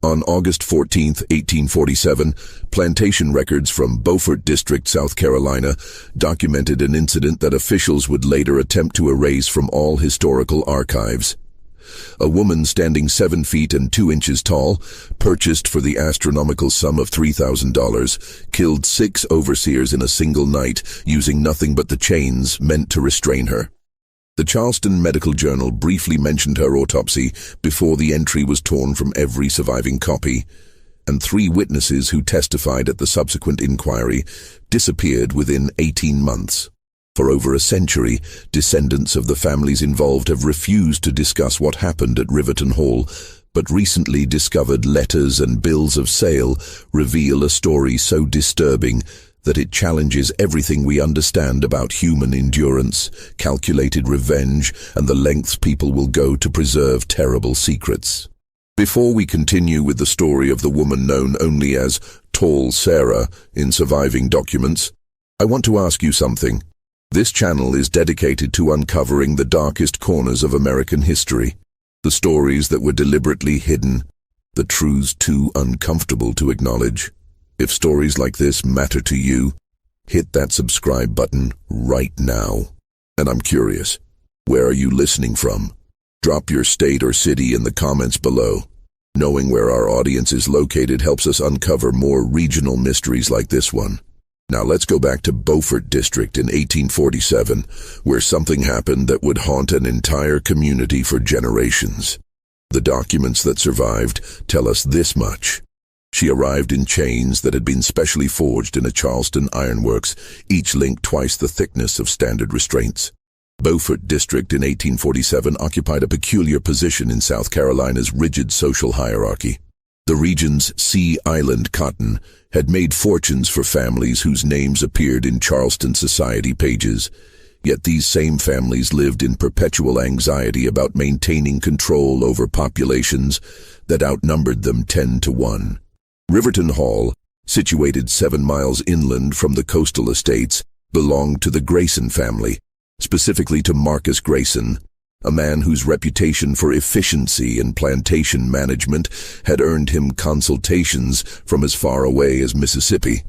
On August 14, 1847, plantation records from Bowfort District, South Carolina, documented an incident that officials would later attempt to erase from all historical archives. A woman standing 7 feet and 2 inches tall, purchased for the astronomical sum of $3,000, killed 6 overseers in a single night, using nothing but the chains meant to restrain her. The Charleston Medical Journal briefly mentioned her autopsy before the entry was torn from every surviving copy, and 3 witnesses who testified at the subsequent inquiry disappeared within 18 months. For over a century, descendants of the families involved have refused to discuss what happened at Riverton Hall, but recently discovered letters and bills of sale reveal a story so disturbing that it challenges everything we understand about human endurance, calculated revenge, and the lengths people will go to preserve terrible secrets. Before we continue with the story of the woman known only as Tall Sarah in surviving documents, I want to ask you something. This channel is dedicated to uncovering the darkest corners of American history, the stories that were deliberately hidden, the truths too uncomfortable to acknowledge. If stories like this matter to you, hit that subscribe button right now. And I'm curious, where are you listening from? Drop your state or city in the comments below. Knowing where our audience is located helps us uncover more regional mysteries like this one. Now let's go back to Bowfort District in 1847, where something happened that would haunt an entire community for generations. The documents that survived tell us this much. She arrived in chains that had been specially forged in a Charleston ironworks, each linked twice the thickness of standard restraints. Bowfort District in 1847 occupied a peculiar position in South Carolina's rigid social hierarchy. The region's Sea Island cotton had made fortunes for families whose names appeared in Charleston society pages, yet these same families lived in perpetual anxiety about maintaining control over populations that outnumbered them 10 to 1. Riverton Hall, situated 7 miles inland from the coastal estates, belonged to the Grayson family, specifically to Marcus Grayson, a man whose reputation for efficiency in plantation management had earned him consultations from as far away as Mississippi.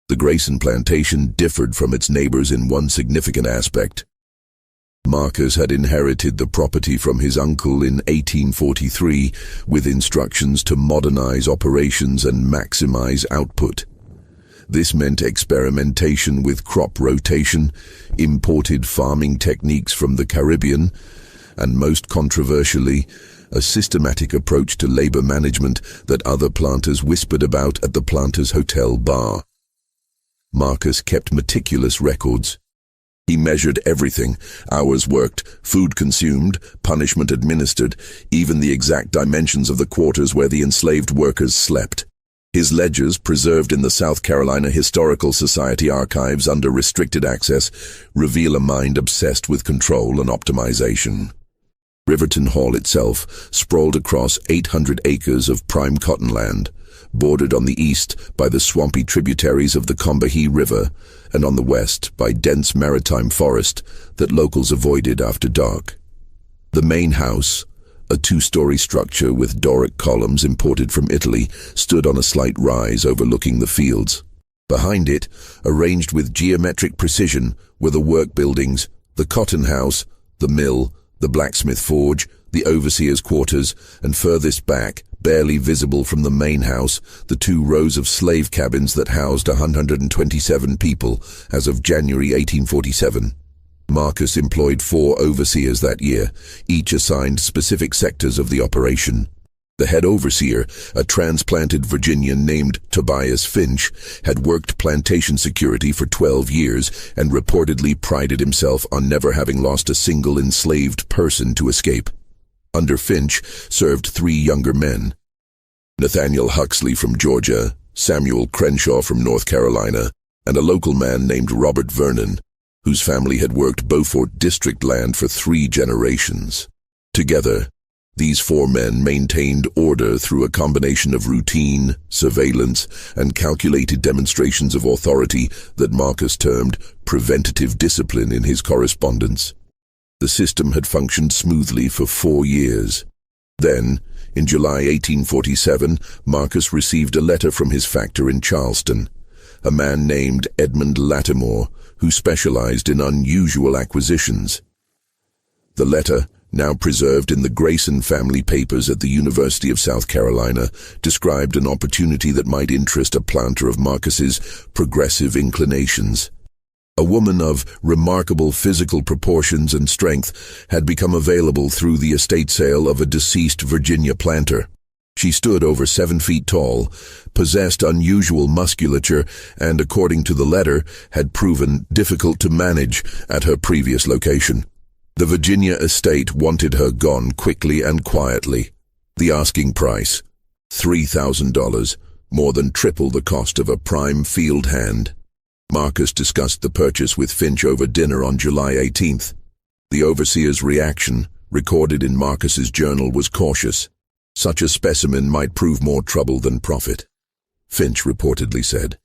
The Grayson plantation differed from its neighbors in one significant aspect. Marcus had inherited the property from his uncle in 1843 with instructions to modernize operations and maximize output. This meant experimentation with crop rotation, imported farming techniques from the Caribbean, and most controversially, a systematic approach to labor management that other planters whispered about at the Planters Hotel bar. Marcus kept meticulous records. He measured everything: hours worked, food consumed, punishment administered, even the exact dimensions of the quarters where the enslaved workers slept. His ledgers, preserved in the South Carolina Historical Society archives under restricted access, reveal a mind obsessed with control and optimization. Riverton Hall itself sprawled across 800 acres of prime cotton land, bordered on the east by the swampy tributaries of the Combahee River, and on the west by dense maritime forest that locals avoided after dark. The main house, a 2-story structure with Doric columns imported from Italy, stood on a slight rise overlooking the fields. Behind it, arranged with geometric precision, were the work buildings, the cotton house, the mill, the blacksmith forge, the overseer's quarters, and furthest back, barely visible from the main house, the 2 rows of slave cabins that housed 127 people as of January 1847. Marcus employed 4 overseers that year, each assigned specific sectors of the operation. The head overseer, a transplanted Virginian named Tobias Finch, had worked plantation security for 12 years and reportedly prided himself on never having lost a single enslaved person to escape. Under Finch served 3 younger men: Nathaniel Huxley from Georgia, Samuel Crenshaw from North Carolina, and a local man named Robert Vernon, whose family had worked Bowfort District land for 3 generations. Together, these 4 men maintained order through a combination of routine, surveillance, and calculated demonstrations of authority that Marcus termed preventative discipline in his correspondence. The system had functioned smoothly for 4 years. Then, In July 1847, Marcus received a letter from his factor in Charleston, a man named Edmund Lattimore, who specialized in unusual acquisitions. The letter, now preserved in the Grayson family papers at the University of South Carolina, described an opportunity that might interest a planter of Marcus's progressive inclinations. A woman of remarkable physical proportions and strength had become available through the estate sale of a deceased Virginia planter. She stood over 7 feet tall, possessed unusual musculature, and, according to the letter, had proven difficult to manage at her previous location. The Virginia estate wanted her gone quickly and quietly. The asking price, $3,000, more than triple the cost of a prime field hand. Marcus discussed the purchase with Finch over dinner on July 18th. The overseer's reaction, recorded in Marcus's journal, was cautious. Such a specimen might prove more trouble than profit. Finch reportedly said,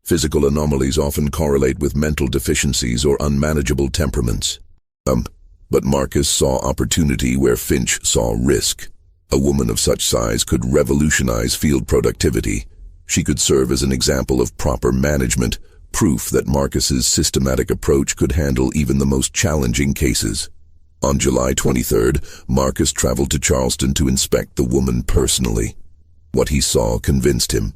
"Physical anomalies often correlate with mental deficiencies or unmanageable temperaments." But Marcus saw opportunity where Finch saw risk. A woman of such size could revolutionize field productivity. She could serve as an example of proper management, proof that Marcus's systematic approach could handle even the most challenging cases. On July 23rd, Marcus traveled to Charleston to inspect the woman personally. What he saw convinced him.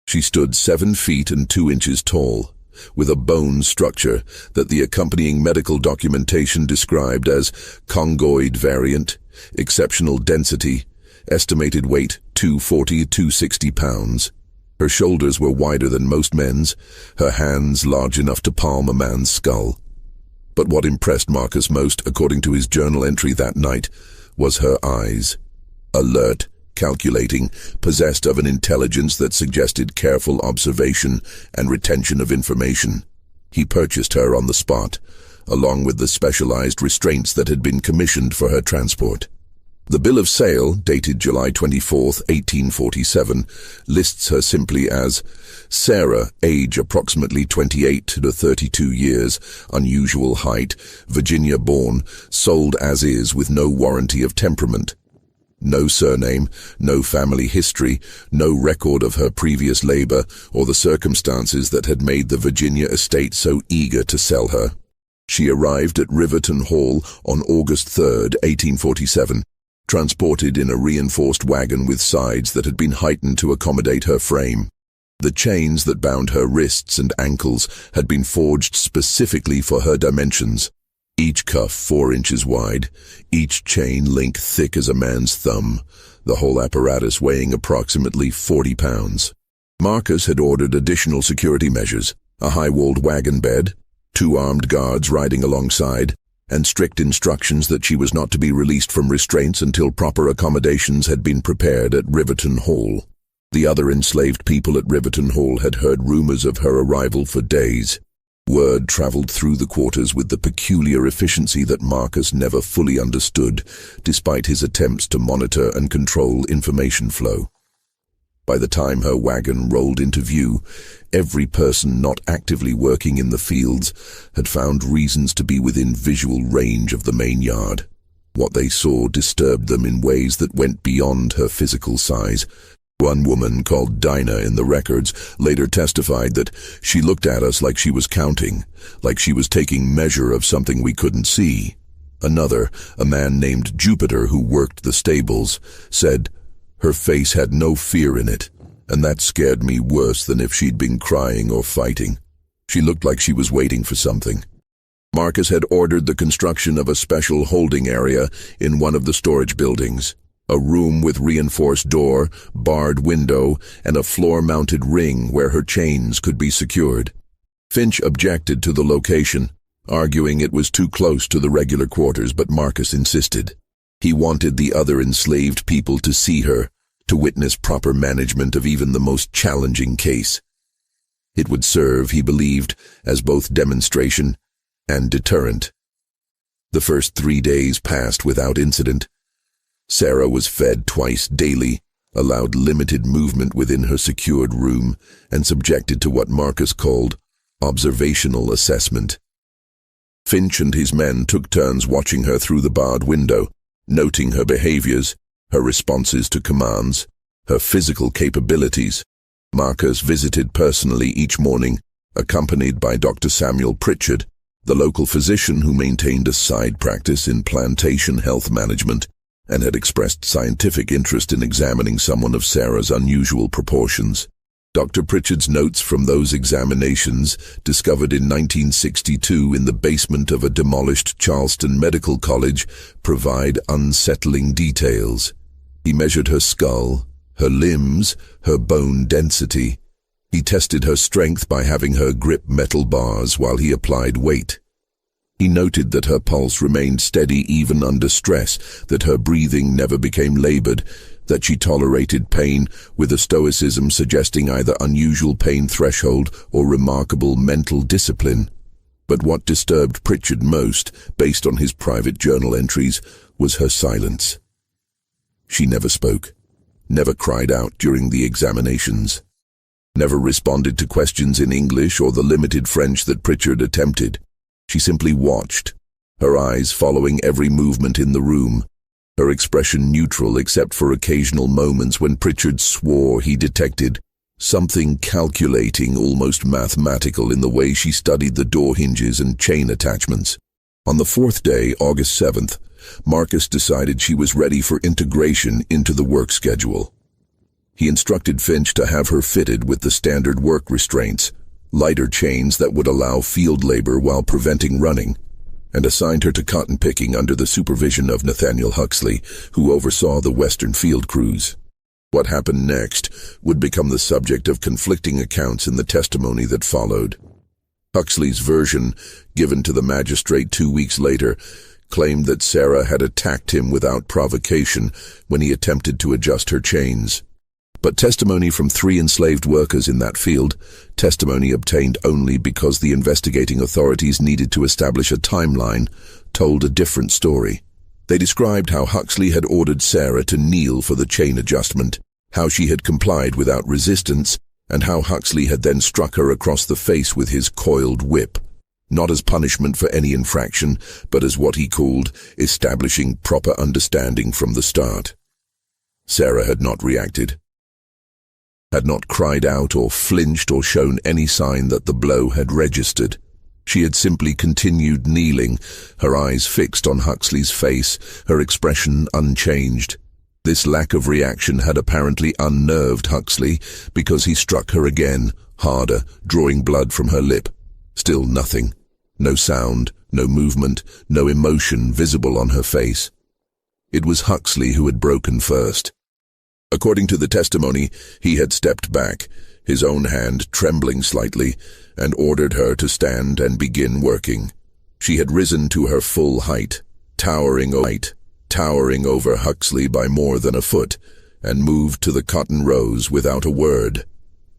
She stood 7 feet and 2 inches tall, with a bone structure that the accompanying medical documentation described as congoid variant, exceptional density, estimated weight 240–260 pounds. Her shoulders were wider than most men's, her hands large enough to palm a man's skull. But what impressed Marcus most, according to his journal entry that night, was her eyes. Alert, calculating, possessed of an intelligence that suggested careful observation and retention of information. He purchased her on the spot, along with the specialized restraints that had been commissioned for her transport. The bill of sale, dated July 24, 1847, lists her simply as Sarah, age approximately 28 to 32 years, unusual height, Virginia born, sold as is with no warranty of temperament. No surname, no family history, no record of her previous labor or the circumstances that had made the Virginia estate so eager to sell her. She arrived at Riverton Hall on August 3, 1847, transported in a reinforced wagon with sides that had been heightened to accommodate her frame. The chains that bound her wrists and ankles had been forged specifically for her dimensions. Each cuff 4 inches wide, each chain link thick as a man's thumb, the whole apparatus weighing approximately 40 pounds. Marcus had ordered additional security measures, a high-walled wagon bed, 2 armed guards riding alongside, and strict instructions that she was not to be released from restraints until proper accommodations had been prepared at Riverton Hall. The other enslaved people at Riverton Hall had heard rumors of her arrival for days. Word traveled through the quarters with the peculiar efficiency that Marcus never fully understood, despite his attempts to monitor and control information flow. By the time her wagon rolled into view, every person not actively working in the fields had found reasons to be within visual range of the main yard. What they saw disturbed them in ways that went beyond her physical size. One woman, called Dinah in the records, later testified that she looked at us like she was counting, like she was taking measure of something we couldn't see. Another, a man named Jupiter who worked the stables, said, "Her face had no fear in it, and that scared me worse than if she'd been crying or fighting. She looked like she was waiting for something." Marcus had ordered the construction of a special holding area in one of the storage buildings. A room with reinforced door, barred window, and a floor-mounted ring where her chains could be secured. Finch objected to the location, arguing it was too close to the regular quarters, but Marcus insisted. He wanted the other enslaved people to see her, to witness proper management of even the most challenging case. It would serve, he believed, as both demonstration and deterrent. The first 3 days passed without incident. Sarah was fed twice daily, allowed limited movement within her secured room, and subjected to what Marcus called observational assessment. Finch and his men took turns watching her through the barred window, noting her behaviors, her responses to commands, her physical capabilities. Marcus visited personally each morning, accompanied by Dr. Samuel Pritchard, the local physician who maintained a side practice in plantation health management and had expressed scientific interest in examining someone of Sarah's unusual proportions. Dr. Pritchard's notes from those examinations, discovered in 1962 in the basement of a demolished Charleston medical college, provide unsettling details. He measured her skull, her limbs, her bone density. He tested her strength by having her grip metal bars while he applied weight. He noted that her pulse remained steady even under stress, that her breathing never became labored, that she tolerated pain with a stoicism suggesting either unusual pain threshold or remarkable mental discipline. But what disturbed Pritchard most, based on his private journal entries, was her silence. She never spoke, never cried out during the examinations, never responded to questions in English or the limited French that Pritchard attempted. She simply watched, her eyes following every movement in the room, her expression neutral except for occasional moments when Pritchard swore he detected something calculating, almost mathematical, in the way she studied the door hinges and chain attachments. On the fourth day, August 7th, Marcus decided she was ready for integration into the work schedule. He instructed Finch to have her fitted with the standard work restraints, lighter chains that would allow field labor while preventing running, and assigned her to cotton picking under the supervision of Nathaniel Huxley, who oversaw the Western field crews. What happened next would become the subject of conflicting accounts in the testimony that followed. Huxley's version, given to the magistrate 2 weeks later, claimed that Sarah had attacked him without provocation when he attempted to adjust her chains. But testimony from 3 enslaved workers in that field, testimony obtained only because the investigating authorities needed to establish a timeline, told a different story. They described how Huxley had ordered Sarah to kneel for the chain adjustment, how she had complied without resistance, and how Huxley had then struck her across the face with his coiled whip, not as punishment for any infraction, but as what he called establishing proper understanding from the start. Sarah had not reacted, had not cried out or flinched or shown any sign that the blow had registered. She had simply continued kneeling, her eyes fixed on Huxley's face, her expression unchanged. This lack of reaction had apparently unnerved Huxley, because he struck her again, harder, drawing blood from her lip. Still nothing. No sound, no movement, no emotion visible on her face. It was Huxley who had broken first. According to the testimony, he had stepped back, his own hand trembling slightly, and ordered her to stand and begin working. She had risen to her full height, towering over Huxley by more than a foot, and moved to the cotton rows without a word.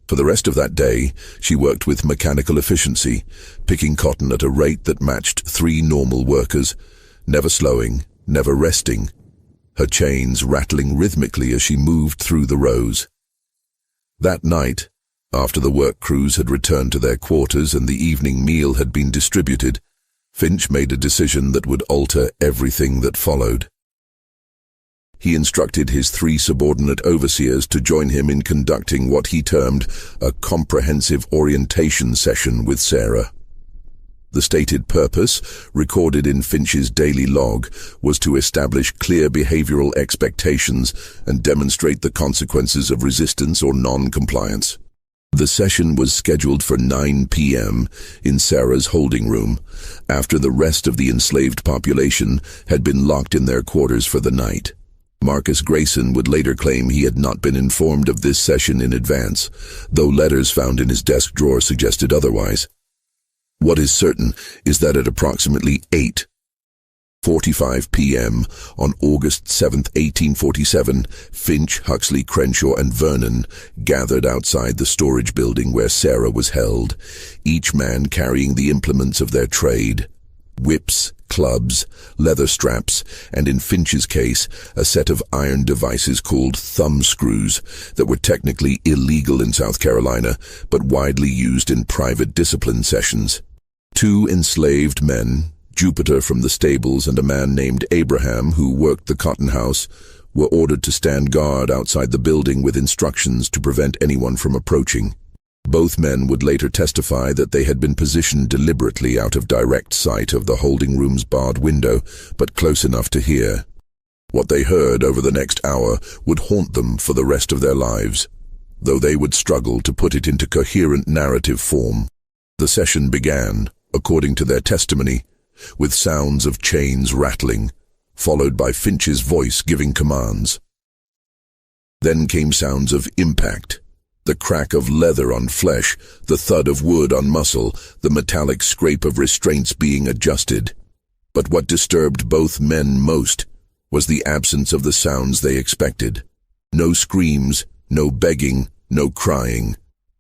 For the rest of that day, she worked with mechanical efficiency, picking cotton at a rate that matched 3 normal workers, never slowing, never resting, her chains rattling rhythmically as she moved through the rows. That night, after the work crews had returned to their quarters and the evening meal had been distributed, Finch made a decision that would alter everything that followed. He instructed his 3 subordinate overseers to join him in conducting what he termed a comprehensive orientation session with Sarah. The stated purpose, recorded in Finch's daily log, was to establish clear behavioral expectations and demonstrate the consequences of resistance or non-compliance. The session was scheduled for 9 p.m. in Sarah's holding room, after the rest of the enslaved population had been locked in their quarters for the night. Marcus Grayson would later claim he had not been informed of this session in advance, though letters found in his desk drawer suggested otherwise. What is certain is that at approximately 8:45 p.m. on August 7, 1847, Finch, Huxley, Crenshaw, and Vernon gathered outside the storage building where Sarah was held, each man carrying the implements of their trade: whips, clubs, leather straps, and in Finch's case, a set of iron devices called thumb screws that were technically illegal in South Carolina, but widely used in private discipline sessions. 2 enslaved men, Jupiter from the stables and a man named Abraham who worked the cotton house, were ordered to stand guard outside the building with instructions to prevent anyone from approaching. Both men would later testify that they had been positioned deliberately out of direct sight of the holding room's barred window, but close enough to hear. What they heard over the next hour would haunt them for the rest of their lives, though they would struggle to put it into coherent narrative form. The session began, according to their testimony, with sounds of chains rattling, followed by Finch's voice giving commands. Then came sounds of impact, the crack of leather on flesh, the thud of wood on muscle, the metallic scrape of restraints being adjusted. But what disturbed both men most was the absence of the sounds they expected. No screams, no begging, no crying,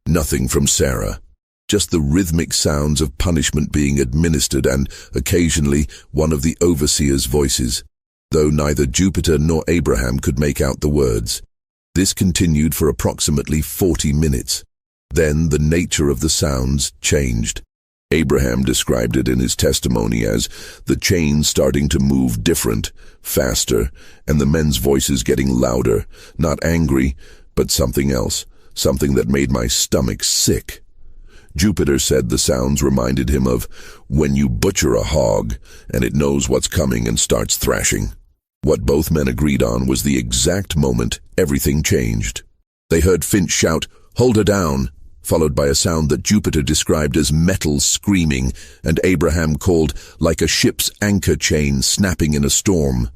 nothing from Sarah. Just the rhythmic sounds of punishment being administered and, occasionally, one of the overseer's voices, though neither Jupiter nor Abraham could make out the words. This continued for approximately 40 minutes. Then the nature of the sounds changed. Abraham described it in his testimony as the chains starting to move different, faster, and the men's voices getting louder, not angry, but something else, something that made my stomach sick. Jupiter said the sounds reminded him of when you butcher a hog and it knows what's coming and starts thrashing. What both men agreed on was the exact moment everything changed. They heard Finch shout, "Hold her down," followed by a sound that Jupiter described as metal screaming, and Abraham called like a ship's anchor chain snapping in a storm.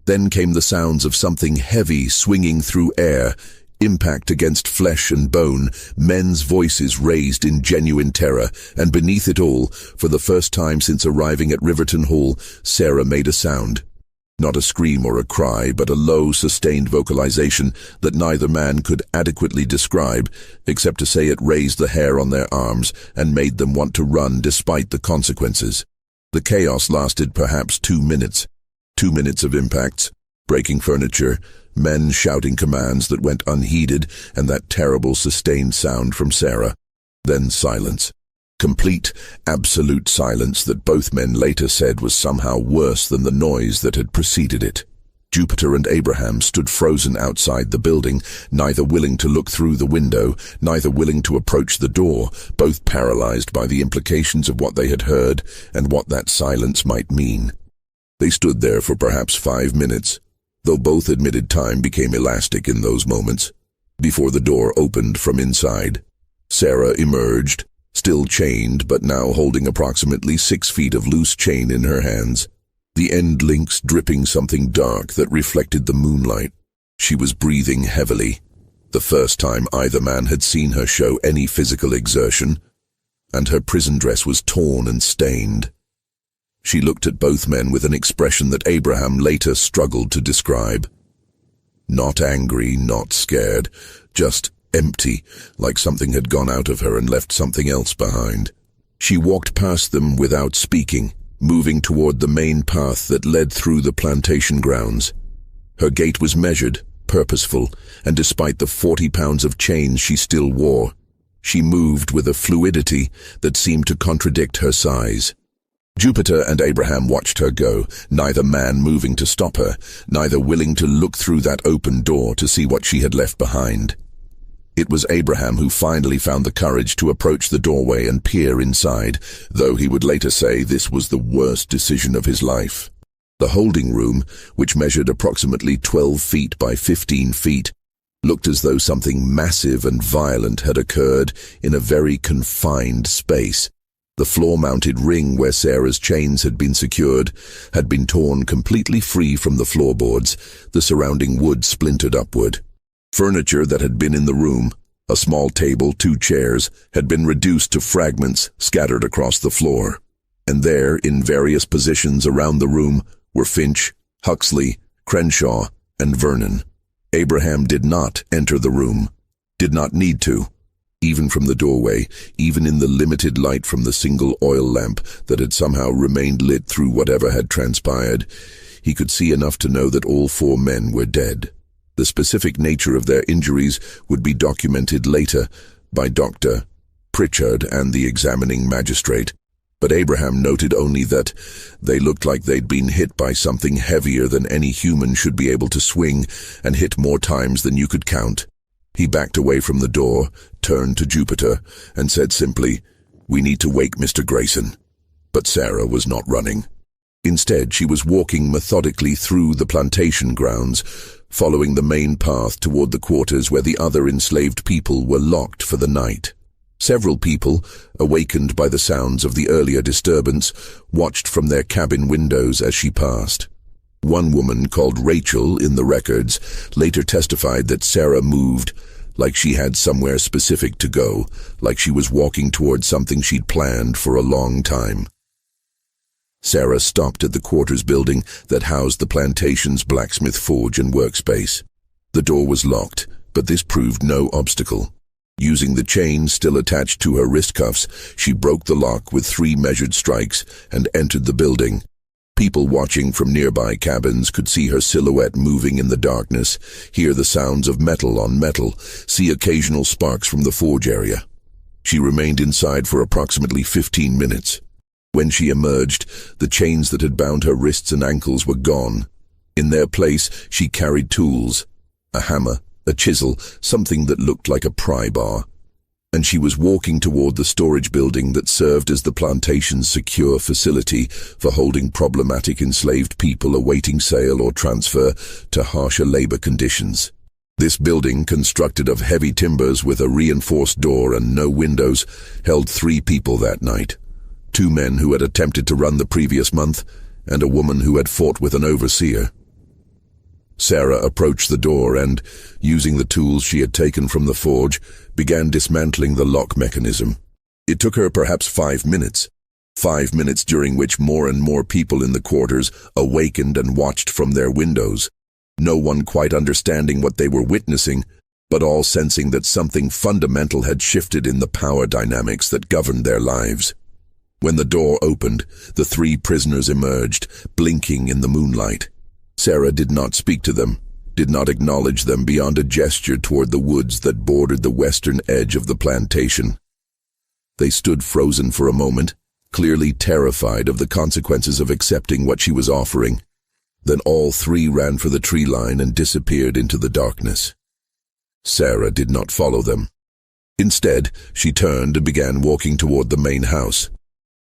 Then came the sounds of something heavy swinging through air, impact against flesh and bone, men's voices raised in genuine terror, and beneath it all, for the first time since arriving at Riverton Hall, Sarah made a sound. Not a scream or a cry, but a low, sustained vocalization that neither man could adequately describe, except to say it raised the hair on their arms and made them want to run despite the consequences. The chaos lasted perhaps 2 minutes. 2 minutes of impacts, breaking furniture, men shouting commands that went unheeded, and that terrible sustained sound from Sarah. Then silence. Complete, absolute silence that both men later said was somehow worse than the noise that had preceded it. Jupiter and Abraham stood frozen outside the building, neither willing to look through the window, neither willing to approach the door, both paralyzed by the implications of what they had heard and what that silence might mean. They stood there for perhaps 5 minutes, though both admitted time became elastic in those moments, before the door opened from inside. Sarah emerged, still chained but now holding approximately 6 feet of loose chain in her hands, the end links dripping something dark that reflected the moonlight. She was breathing heavily, the first time either man had seen her show any physical exertion, and her prison dress was torn and stained. She looked at both men with an expression that Abraham later struggled to describe. Not angry, not scared, just empty, like something had gone out of her and left something else behind. She walked past them without speaking, moving toward the main path that led through the plantation grounds. Her gait was measured, purposeful, and despite the 40 pounds of chains she still wore, she moved with a fluidity that seemed to contradict her size. Jupiter and Abraham watched her go, neither man moving to stop her, neither willing to look through that open door to see what she had left behind. It was Abraham who finally found the courage to approach the doorway and peer inside, though he would later say this was the worst decision of his life. The holding room, which measured approximately 12 feet by 15 feet, looked as though something massive and violent had occurred in a very confined space. The floor-mounted ring where Sarah's chains had been secured had been torn completely free from the floorboards, the surrounding wood splintered upward. Furniture that had been in the room, a small table, 2 chairs, had been reduced to fragments scattered across the floor. And there, in various positions around the room, were Finch, Huxley, Crenshaw, and Vernon. Abraham did not enter the room, did not need to. Even from the doorway, even in the limited light from the single oil lamp that had somehow remained lit through whatever had transpired, he could see enough to know that all 4 men were dead. The specific nature of their injuries would be documented later by Dr. Pritchard and the examining magistrate, But Abraham noted only that they looked like they'd been hit by something heavier than any human should be able to swing, and hit more times than you could count. He backed away from the door, turned to Jupiter, and said simply, "We need to wake Mr. Grayson." But Sarah was not running. Instead, she was walking methodically through the plantation grounds, following the main path toward the quarters where the other enslaved people were locked for the night. Several people, awakened by the sounds of the earlier disturbance, watched from their cabin windows as she passed. One woman, called Rachel in the records, later testified that Sarah moved like she had somewhere specific to go, like she was walking toward something she'd planned for a long time. Sarah stopped at the quarters building that housed the plantation's blacksmith forge and workspace. The door was locked, but this proved no obstacle. Using the chain still attached to her wrist cuffs, she broke the lock with 3 measured strikes and entered the building. People watching from nearby cabins could see her silhouette moving in the darkness, hear the sounds of metal on metal, see occasional sparks from the forge area. She remained inside for approximately 15 minutes. When she emerged, the chains that had bound her wrists and ankles were gone. In their place, she carried tools, a hammer, a chisel, something that looked like a pry bar. And she was walking toward the storage building that served as the plantation's secure facility for holding problematic enslaved people awaiting sale or transfer to harsher labor conditions. This building, constructed of heavy timbers with a reinforced door and no windows, held 3 people that night. 2 men who had attempted to run the previous month, and a woman who had fought with an overseer. Sarah approached the door and, using the tools she had taken from the forge, began dismantling the lock mechanism. It took her perhaps 5 minutes. 5 minutes during which more and more people in the quarters awakened and watched from their windows, no one quite understanding what they were witnessing, but all sensing that something fundamental had shifted in the power dynamics that governed their lives. When the door opened, the 3 prisoners emerged, blinking in the moonlight. Sarah did not speak to them, did not acknowledge them beyond a gesture toward the woods that bordered the western edge of the plantation. They stood frozen for a moment, clearly terrified of the consequences of accepting what she was offering. Then all 3 ran for the tree line and disappeared into the darkness. Sarah did not follow them. Instead, she turned and began walking toward the main house.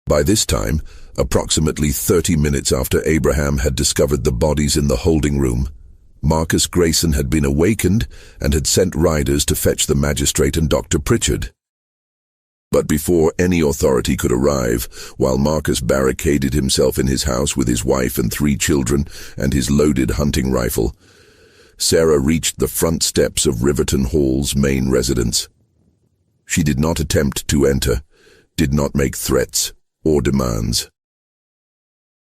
By this time, approximately 30 minutes after Abraham had discovered the bodies in the holding room, Marcus Grayson had been awakened and had sent riders to fetch the magistrate and Dr. Pritchard. But before any authority could arrive, while Marcus barricaded himself in his house with his wife and 3 children and his loaded hunting rifle, Sarah reached the front steps of Riverton Hall's main residence. She did not attempt to enter, did not make threats or demands.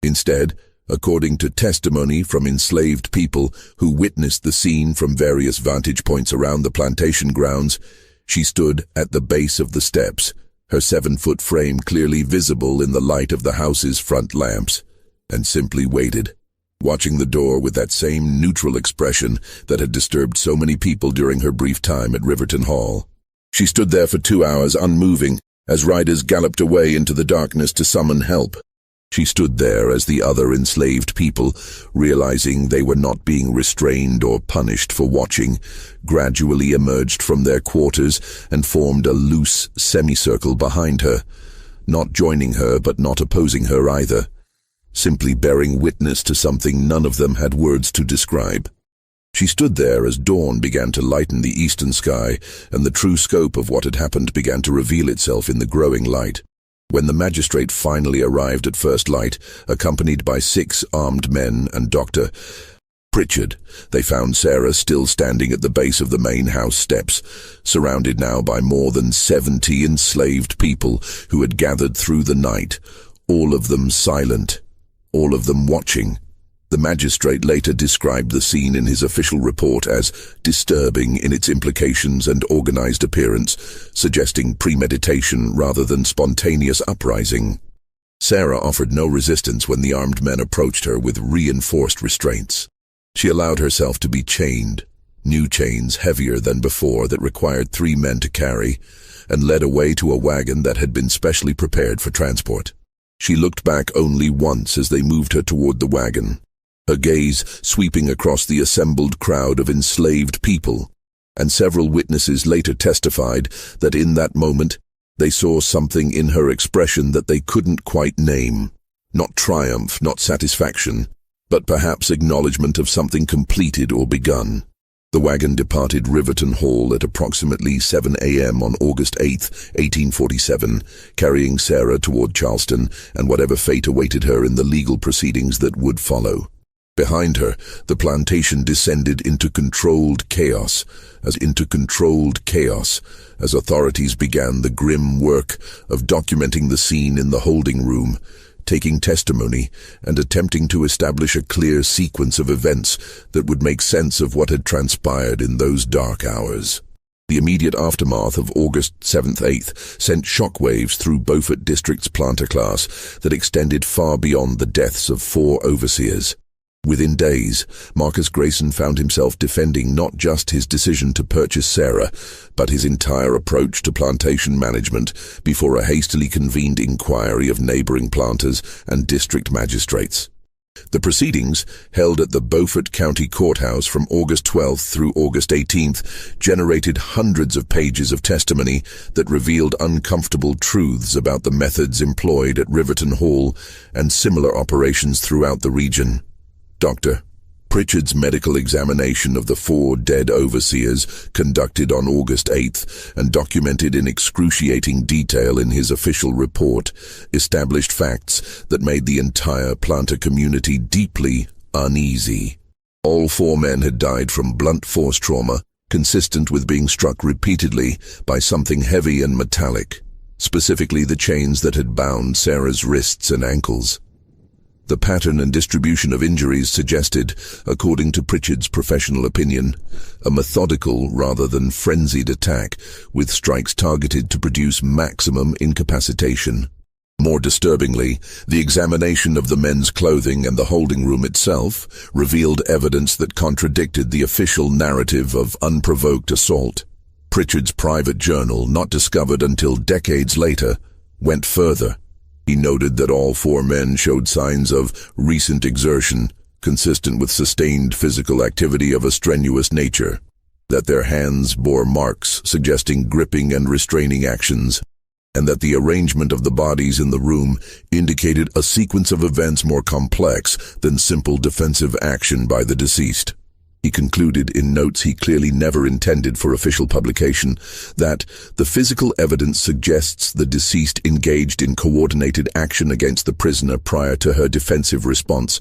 Instead, according to testimony from enslaved people who witnessed the scene from various vantage points around the plantation grounds, she stood at the base of the steps, her 7-foot frame clearly visible in the light of the house's front lamps, and simply waited, watching the door with that same neutral expression that had disturbed so many people during her brief time at Riverton Hall. She stood there for 2 hours unmoving, as riders galloped away into the darkness to summon help. She stood there as the other enslaved people, realizing they were not being restrained or punished for watching, gradually emerged from their quarters and formed a loose semicircle behind her, not joining her but not opposing her either, simply bearing witness to something none of them had words to describe. She stood there as dawn began to lighten the eastern sky, and the true scope of what had happened began to reveal itself in the growing light. When the magistrate finally arrived at first light, accompanied by 6 armed men and Dr. Pritchard, they found Sarah still standing at the base of the main house steps, surrounded now by more than 70 enslaved people who had gathered through the night, all of them silent, all of them watching. The magistrate later described the scene in his official report as disturbing in its implications and organized appearance, suggesting premeditation rather than spontaneous uprising. Sarah offered no resistance when the armed men approached her with reinforced restraints. She allowed herself to be chained, new chains heavier than before that required 3 men to carry, and led away to a wagon that had been specially prepared for transport. She looked back only once as they moved her toward the wagon, her gaze sweeping across the assembled crowd of enslaved people, and several witnesses later testified that in that moment they saw something in her expression that they couldn't quite name. Not triumph, not satisfaction, but perhaps acknowledgement of something completed or begun. The wagon departed Riverton Hall at approximately 7 a.m. on August 8, 1847, carrying Sarah toward Charleston and whatever fate awaited her in the legal proceedings that would follow. Behind her, the plantation descended into controlled chaos as authorities began the grim work of documenting the scene in the holding room, taking testimony and attempting to establish a clear sequence of events that would make sense of what had transpired in those dark hours. The immediate aftermath of August 7th-8th sent shockwaves through Bowfort District's planter class that extended far beyond the deaths of 4 overseers. Within days, Marcus Grayson found himself defending not just his decision to purchase Sarah, but his entire approach to plantation management before a hastily convened inquiry of neighboring planters and district magistrates. The proceedings, held at the Bowfort County Courthouse from August 12th through August 18th, generated hundreds of pages of testimony that revealed uncomfortable truths about the methods employed at Riverton Hall and similar operations throughout the region. Dr. Pritchard's medical examination of the 4 dead overseers, conducted on August 8th and documented in excruciating detail in his official report, established facts that made the entire planter community deeply uneasy. All 4 men had died from blunt force trauma, consistent with being struck repeatedly by something heavy and metallic, specifically the chains that had bound Sarah's wrists and ankles. The pattern and distribution of injuries suggested, according to Pritchard's professional opinion, a methodical rather than frenzied attack, with strikes targeted to produce maximum incapacitation. More disturbingly, the examination of the men's clothing and the holding room itself revealed evidence that contradicted the official narrative of unprovoked assault. Pritchard's private journal, not discovered until decades later, went further. He noted that all 4 men showed signs of recent exertion, consistent with sustained physical activity of a strenuous nature, that their hands bore marks suggesting gripping and restraining actions, and that the arrangement of the bodies in the room indicated a sequence of events more complex than simple defensive action by the deceased. He concluded in notes he clearly never intended for official publication that the physical evidence suggests the deceased engaged in coordinated action against the prisoner prior to her defensive response,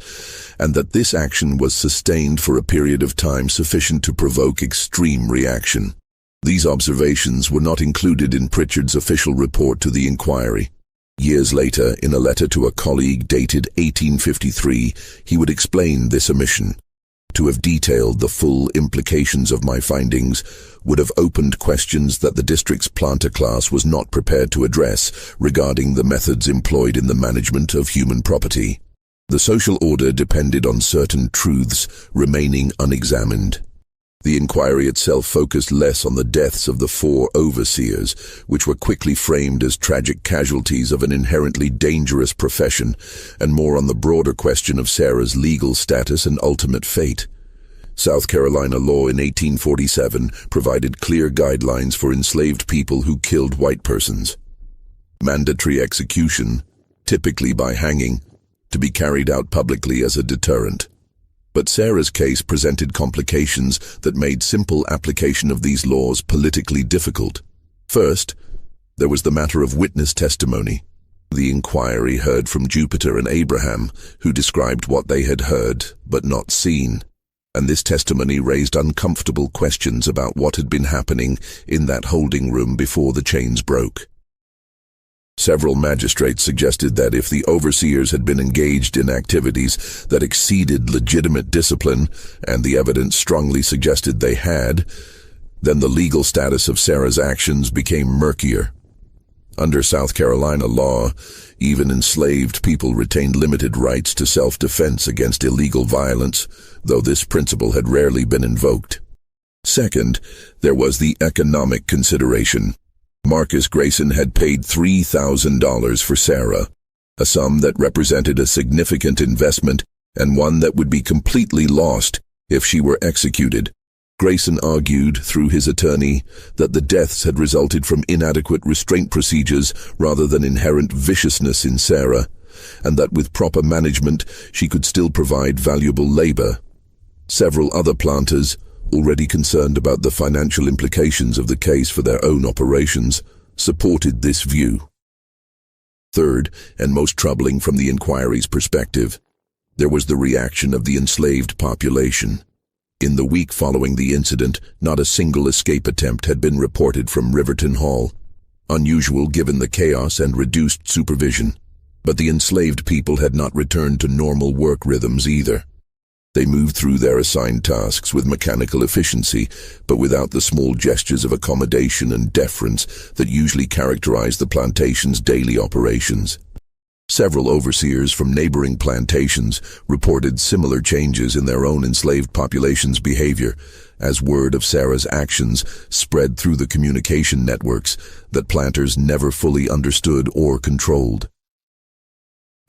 and that this action was sustained for a period of time sufficient to provoke extreme reaction. These observations were not included in Pritchard's official report to the inquiry. Years later, in a letter to a colleague dated 1853, he would explain this omission. To have detailed the full implications of my findings would have opened questions that the district's planter class was not prepared to address regarding the methods employed in the management of human property. The social order depended on certain truths remaining unexamined. The inquiry itself focused less on the deaths of the 4 overseers, which were quickly framed as tragic casualties of an inherently dangerous profession, and more on the broader question of Sarah's legal status and ultimate fate. South Carolina law in 1847 provided clear guidelines for enslaved people who killed white persons. Mandatory execution, typically by hanging, to be carried out publicly as a deterrent. But Sarah's case presented complications that made simple application of these laws politically difficult. First, there was the matter of witness testimony. The inquiry heard from Jupiter and Abraham, who described what they had heard but not seen, and this testimony raised uncomfortable questions about what had been happening in that holding room before the chains broke. Several magistrates suggested that if the overseers had been engaged in activities that exceeded legitimate discipline, and the evidence strongly suggested they had, then the legal status of Sarah's actions became murkier. Under South Carolina law, even enslaved people retained limited rights to self-defense against illegal violence, though this principle had rarely been invoked. Second, there was the economic consideration. Marcus Grayson had paid $3,000 for Sarah, a sum that represented a significant investment and one that would be completely lost if she were executed. Grayson argued through his attorney that the deaths had resulted from inadequate restraint procedures rather than inherent viciousness in Sarah, and that with proper management she could still provide valuable labor. Several other planters, already concerned about the financial implications of the case for their own operations, supported this view. Third, and most troubling from the inquiry's perspective, there was the reaction of the enslaved population. In the week following the incident, not a single escape attempt had been reported from Riverton Hall, unusual given the chaos and reduced supervision. But the enslaved people had not returned to normal work rhythms either. They moved through their assigned tasks with mechanical efficiency, but without the small gestures of accommodation and deference that usually characterize the plantation's daily operations. Several overseers from neighboring plantations reported similar changes in their own enslaved population's behavior, as word of Sarah's actions spread through the communication networks that planters never fully understood or controlled.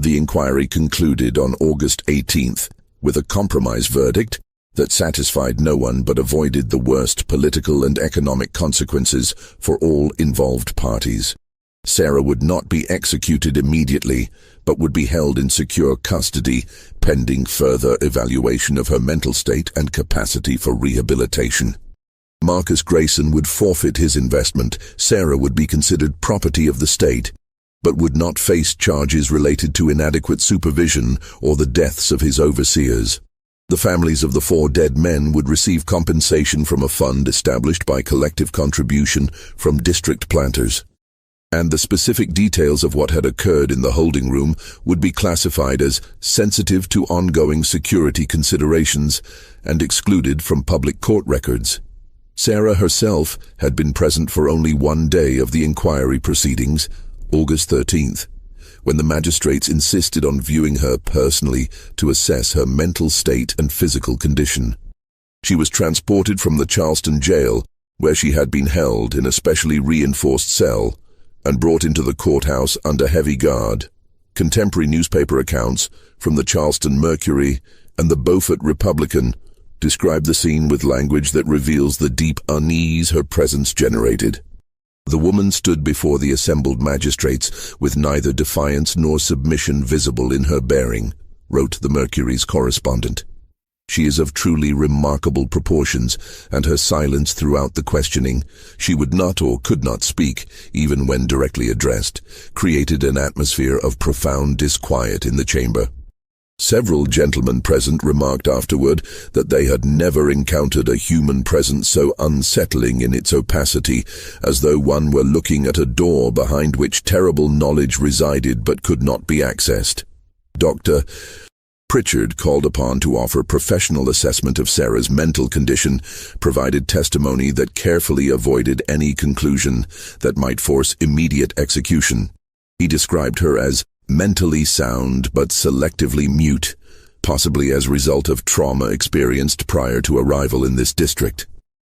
The inquiry concluded on August 18th with a compromise verdict that satisfied no one but avoided the worst political and economic consequences for all involved parties. Sarah would not be executed immediately, but would be held in secure custody, pending further evaluation of her mental state and capacity for rehabilitation. Marcus Grayson would forfeit his investment. Sarah would be considered property of the state, but would not face charges related to inadequate supervision or the deaths of his overseers. The families of the 4 dead men would receive compensation from a fund established by collective contribution from district planters, and the specific details of what had occurred in the holding room would be classified as sensitive to ongoing security considerations and excluded from public court records. Sarah herself had been present for only one day of the inquiry proceedings, August 13th, when the magistrates insisted on viewing her personally to assess her mental state and physical condition. She was transported from the Charleston jail, where she had been held in a specially reinforced cell, and brought into the courthouse under heavy guard. Contemporary newspaper accounts from the Charleston Mercury and the Bowfort Republican describe the scene with language that reveals the deep unease her presence generated. The woman stood before the assembled magistrates with neither defiance nor submission visible in her bearing, wrote the Mercury's correspondent. She is of truly remarkable proportions, and her silence throughout the questioning, she would not or could not speak, even when directly addressed, created an atmosphere of profound disquiet in the chamber. Several gentlemen present remarked afterward that they had never encountered a human presence so unsettling in its opacity, as though one were looking at a door behind which terrible knowledge resided but could not be accessed. Dr. Pritchard, called upon to offer professional assessment of Sarah's mental condition, provided testimony that carefully avoided any conclusion that might force immediate execution. He described her as mentally sound but selectively mute, possibly as a result of trauma experienced prior to arrival in this district.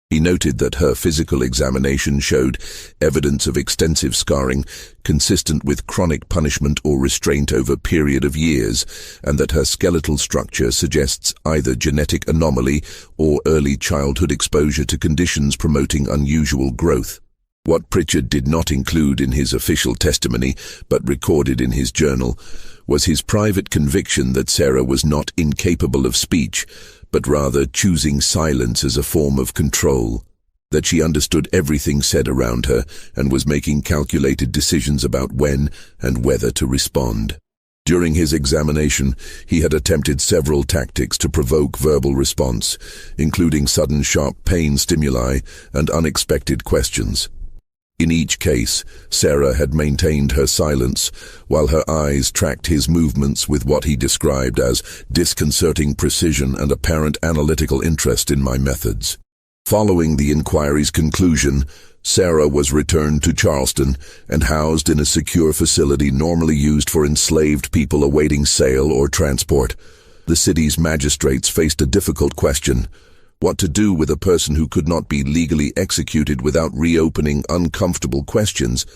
He noted that her physical examination showed evidence of extensive scarring consistent with chronic punishment or restraint over a period of years, and that her skeletal structure suggests either genetic anomaly or early childhood exposure to conditions promoting unusual growth. What Pritchard did not include in his official testimony, but recorded in his journal, was his private conviction that Sarah was not incapable of speech, but rather choosing silence as a form of control, that she understood everything said around her and was making calculated decisions about when and whether to respond. During his examination, he had attempted several tactics to provoke verbal response, including sudden sharp pain stimuli and unexpected questions. In each case, Sarah had maintained her silence, while her eyes tracked his movements with what he described as disconcerting precision and apparent analytical interest in my methods. Following the inquiry's conclusion, Sarah was returned to Charleston and housed in a secure facility normally used for enslaved people awaiting sale or transport. The city's magistrates faced a difficult question: what to do with a person who could not be legally executed without reopening uncomfortable questions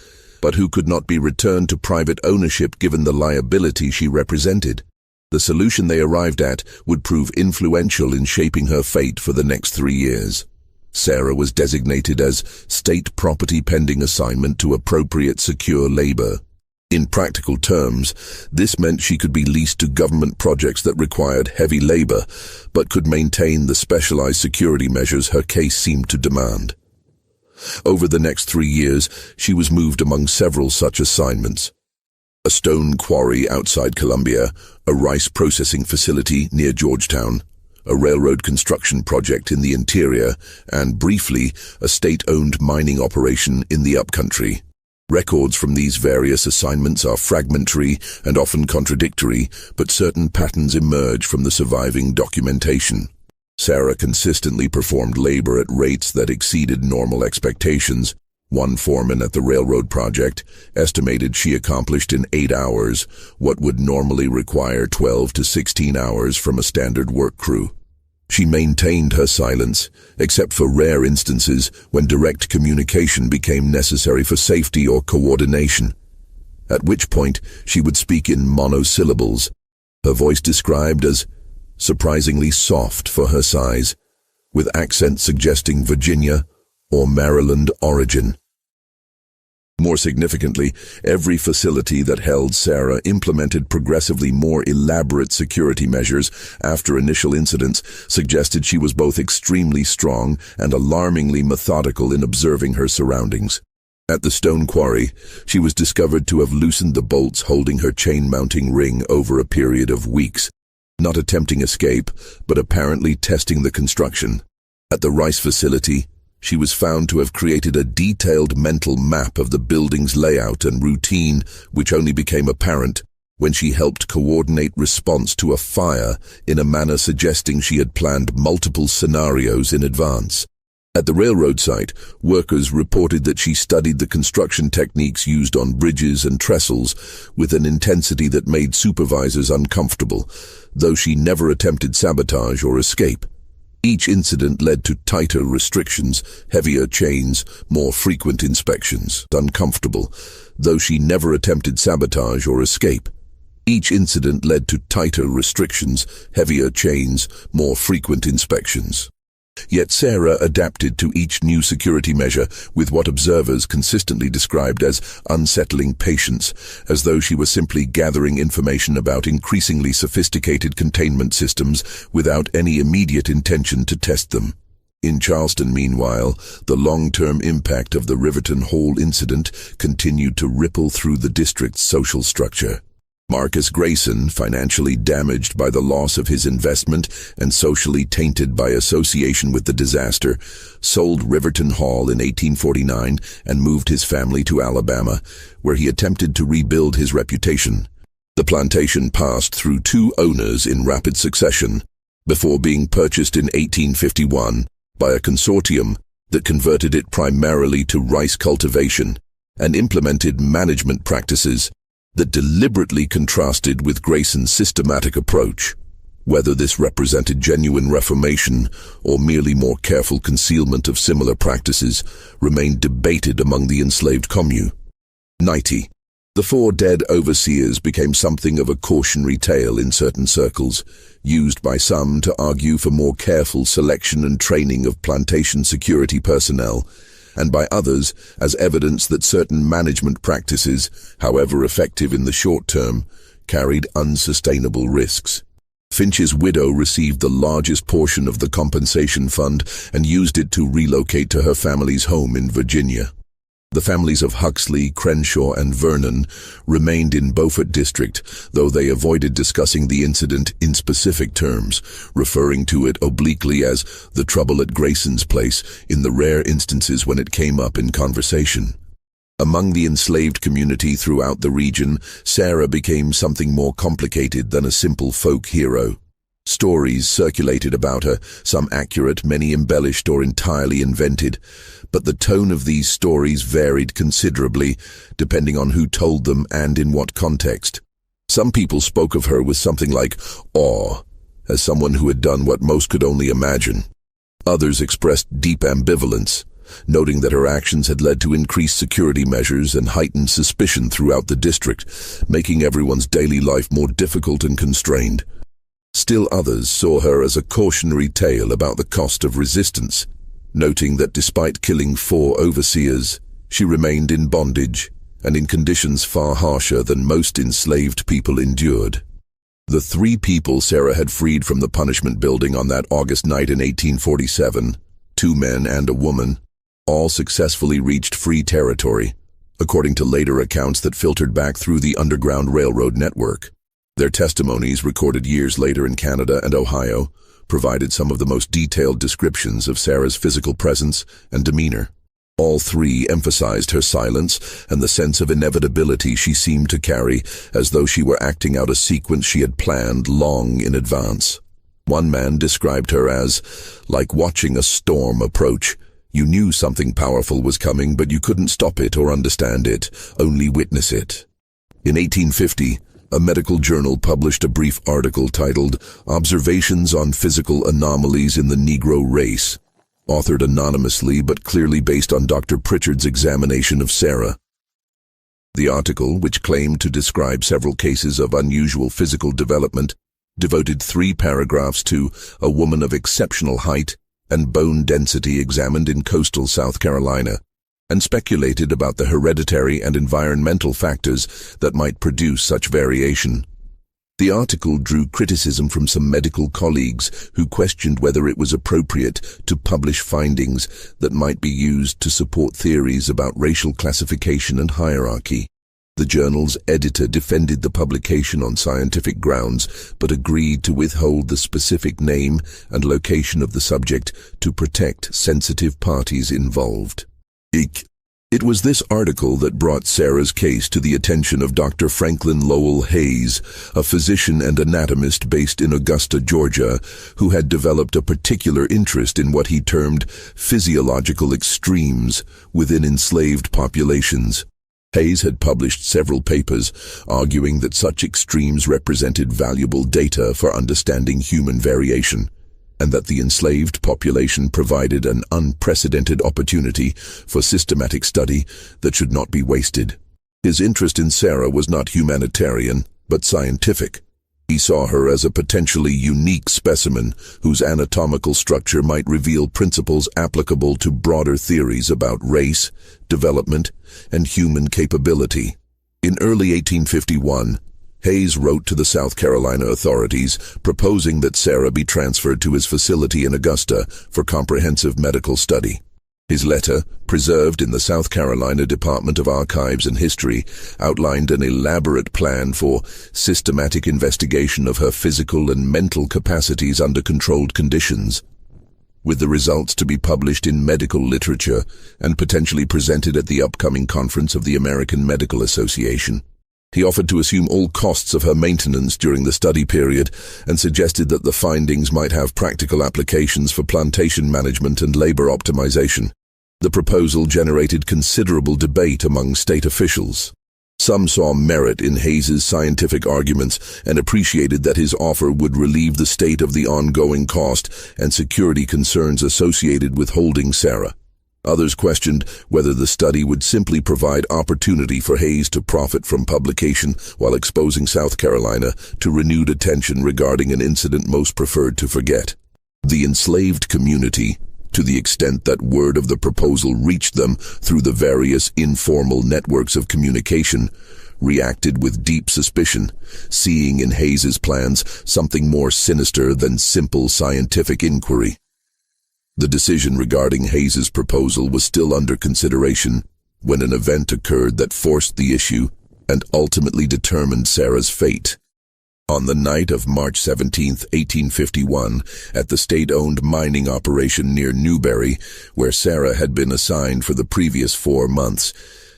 but who could not be returned to private ownership given the liability she represented. The solution they arrived at would prove influential in shaping her fate for the next 3 years. Sarah was designated as state property pending assignment to appropriate secure labor. In practical terms, this meant she could be leased to government projects that required heavy labor, but could maintain the specialized security measures her case seemed to demand. Over the next 3 years, she was moved among several such assignments. A stone quarry outside Columbia, a rice processing facility near Georgetown, a railroad construction project in the interior, and briefly, a state-owned mining operation in the upcountry. Records from these various assignments are fragmentary and often contradictory, but certain patterns emerge from the surviving documentation. Sarah consistently performed labor at rates that exceeded normal expectations. One foreman at the railroad project estimated she accomplished in 8 hours what would normally require 12 to 16 hours from a standard work crew. She maintained her silence, except for rare instances when direct communication became necessary for safety or coordination, at which point she would speak in monosyllables, her voice described as surprisingly soft for her size, with accent suggesting Virginia or Maryland origin. More significantly, every facility that held Sarah implemented progressively more elaborate security measures after initial incidents suggested she was both extremely strong and alarmingly methodical in observing her surroundings. At the stone quarry, she was discovered to have loosened the bolts holding her chain-mounting ring over a period of weeks, not attempting escape, but apparently testing the construction. At the rice facility, she was found to have created a detailed mental map of the building's layout and routine, which only became apparent when she helped coordinate response to a fire in a manner suggesting she had planned multiple scenarios in advance. At the railroad site, workers reported that she studied the construction techniques used on bridges and trestles with an intensity that made supervisors uncomfortable, though she never attempted sabotage or escape. Each incident led to tighter restrictions, heavier chains, more frequent inspections. Uncomfortable, though she never attempted sabotage or escape. Each incident led to tighter restrictions, heavier chains, more frequent inspections. Yet Sarah adapted to each new security measure with what observers consistently described as unsettling patience, as though she was simply gathering information about increasingly sophisticated containment systems without any immediate intention to test them. In Charleston, meanwhile, the long-term impact of the Riverton Hall incident continued to ripple through the district's social structure. Marcus Grayson, financially damaged by the loss of his investment and socially tainted by association with the disaster, sold Riverton Hall in 1849 and moved his family to Alabama, where he attempted to rebuild his reputation. The plantation passed through 2 owners in rapid succession, before being purchased in 1851 by a consortium that converted it primarily to rice cultivation and implemented management practices that deliberately contrasted with Grayson's systematic approach. Whether this represented genuine reformation or merely more careful concealment of similar practices remained debated among the enslaved commune. 90. The 4 dead overseers became something of a cautionary tale in certain circles, used by some to argue for more careful selection and training of plantation security personnel, and by others as evidence that certain management practices, however effective in the short term, carried unsustainable risks. Finch's widow received the largest portion of the compensation fund and used it to relocate to her family's home in Virginia. The families of Huxley, Crenshaw, and Vernon remained in Bowfort District, though they avoided discussing the incident in specific terms, referring to it obliquely as the trouble at Grayson's place in the rare instances when it came up in conversation. Among the enslaved community throughout the region, Sarah became something more complicated than a simple folk hero. Stories circulated about her, some accurate, many embellished or entirely invented, but the tone of these stories varied considerably, depending on who told them and in what context. Some people spoke of her with something like awe, as someone who had done what most could only imagine. Others expressed deep ambivalence, noting that her actions had led to increased security measures and heightened suspicion throughout the district, making everyone's daily life more difficult and constrained. Still others saw her as a cautionary tale about the cost of resistance, noting that despite killing 4 overseers, she remained in bondage and in conditions far harsher than most enslaved people endured. The 3 people Sarah had freed from the punishment building on that August night in 1847, 2 men and a woman, all successfully reached free territory, according to later accounts that filtered back through the Underground Railroad network. Their testimonies, recorded years later in Canada and Ohio, provided some of the most detailed descriptions of Sarah's physical presence and demeanor. All 3 emphasized her silence and the sense of inevitability she seemed to carry, as though she were acting out a sequence she had planned long in advance. One man described her as, like watching a storm approach. You knew something powerful was coming, but you couldn't stop it or understand it, only witness it. In 1850, a medical journal published a brief article titled Observations on Physical Anomalies in the Negro Race, authored anonymously but clearly based on Dr. Pritchard's examination of Sarah. The article, which claimed to describe several cases of unusual physical development, devoted 3 paragraphs to a woman of exceptional height and bone density examined in coastal South Carolina, and speculated about the hereditary and environmental factors that might produce such variation. The article drew criticism from some medical colleagues who questioned whether it was appropriate to publish findings that might be used to support theories about racial classification and hierarchy. The journal's editor defended the publication on scientific grounds, but agreed to withhold the specific name and location of the subject to protect sensitive parties involved. It was this article that brought Sarah's case to the attention of Dr. Franklin Lowell Hayes, a physician and anatomist based in Augusta, Georgia, who had developed a particular interest in what he termed physiological extremes within enslaved populations. Hayes had published several papers arguing that such extremes represented valuable data for understanding human variation, and that the enslaved population provided an unprecedented opportunity for systematic study that should not be wasted. His interest in Sarah was not humanitarian, but scientific. He saw her as a potentially unique specimen whose anatomical structure might reveal principles applicable to broader theories about race, development, and human capability. In early 1851, Hayes wrote to the South Carolina authorities proposing that Sarah be transferred to his facility in Augusta for comprehensive medical study. His letter, preserved in the South Carolina Department of Archives and History, outlined an elaborate plan for systematic investigation of her physical and mental capacities under controlled conditions, with the results to be published in medical literature and potentially presented at the upcoming conference of the American Medical Association. He offered to assume all costs of her maintenance during the study period and suggested that the findings might have practical applications for plantation management and labor optimization. The proposal generated considerable debate among state officials. Some saw merit in Hayes's scientific arguments and appreciated that his offer would relieve the state of the ongoing cost and security concerns associated with holding Sarah. Others questioned whether the study would simply provide opportunity for Hayes to profit from publication while exposing South Carolina to renewed attention regarding an incident most preferred to forget. The enslaved community, to the extent that word of the proposal reached them through the various informal networks of communication, reacted with deep suspicion, seeing in Hayes's plans something more sinister than simple scientific inquiry. The decision regarding Hayes's proposal was still under consideration when an event occurred that forced the issue and ultimately determined Sarah's fate. On the night of March 17, 1851, at the state-owned mining operation near Newberry, where Sarah had been assigned for the previous 4 months,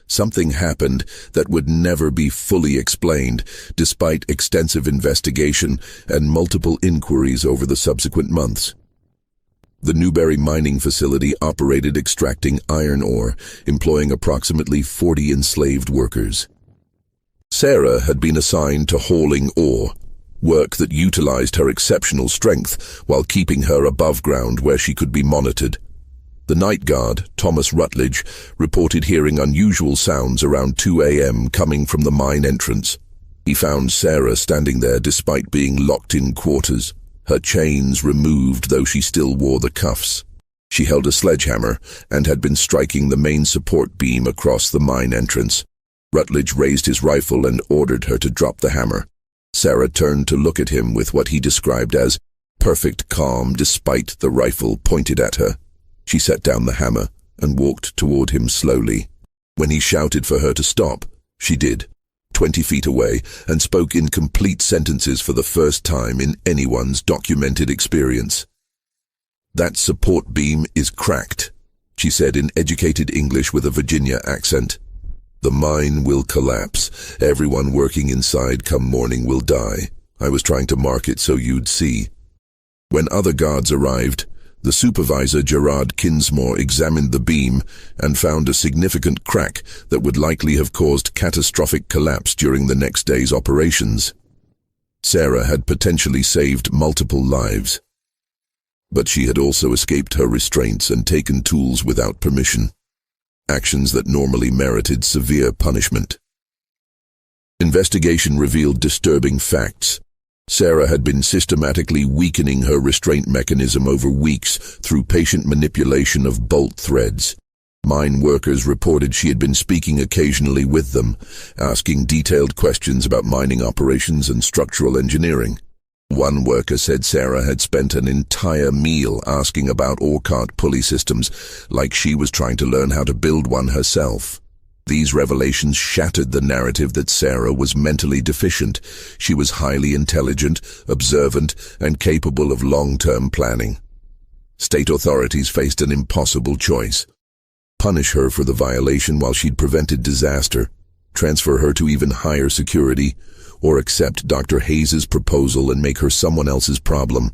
something happened that would never be fully explained, despite extensive investigation and multiple inquiries over the subsequent months. The Newberry mining facility operated extracting iron ore, employing approximately 40 enslaved workers. Sarah had been assigned to hauling ore, work that utilized her exceptional strength while keeping her above ground where she could be monitored. The night guard, Thomas Rutledge, reported hearing unusual sounds around 2 a.m. coming from the mine entrance. He found Sarah standing there despite being locked in quarters, her chains removed though she still wore the cuffs. She held a sledgehammer and had been striking the main support beam across the mine entrance. Rutledge raised his rifle and ordered her to drop the hammer. Sarah turned to look at him with what he described as perfect calm despite the rifle pointed at her. She set down the hammer and walked toward him slowly. When he shouted for her to stop, she did, 20 feet away, and spoke in complete sentences for the first time in anyone's documented experience. "That support beam is cracked," she said in educated English with a Virginia accent. "The mine will collapse. Everyone working inside come morning will die. I was trying to mark it so you'd see." When other guards arrived, the supervisor, Gerard Kinsmore, examined the beam and found a significant crack that would likely have caused catastrophic collapse during the next day's operations. Sarah had potentially saved multiple lives, but she had also escaped her restraints and taken tools without permission, actions that normally merited severe punishment. Investigation revealed disturbing facts. Sarah had been systematically weakening her restraint mechanism over weeks through patient manipulation of bolt threads. Mine workers reported she had been speaking occasionally with them, asking detailed questions about mining operations and structural engineering. One worker said Sarah had spent an entire meal asking about ore-cart pulley systems, like she was trying to learn how to build one herself. These revelations shattered the narrative that Sarah was mentally deficient. She was highly intelligent, observant, and capable of long-term planning. State authorities faced an impossible choice: punish her for the violation while she'd prevented disaster, transfer her to even higher security, or accept Dr. Hayes's proposal and make her someone else's problem.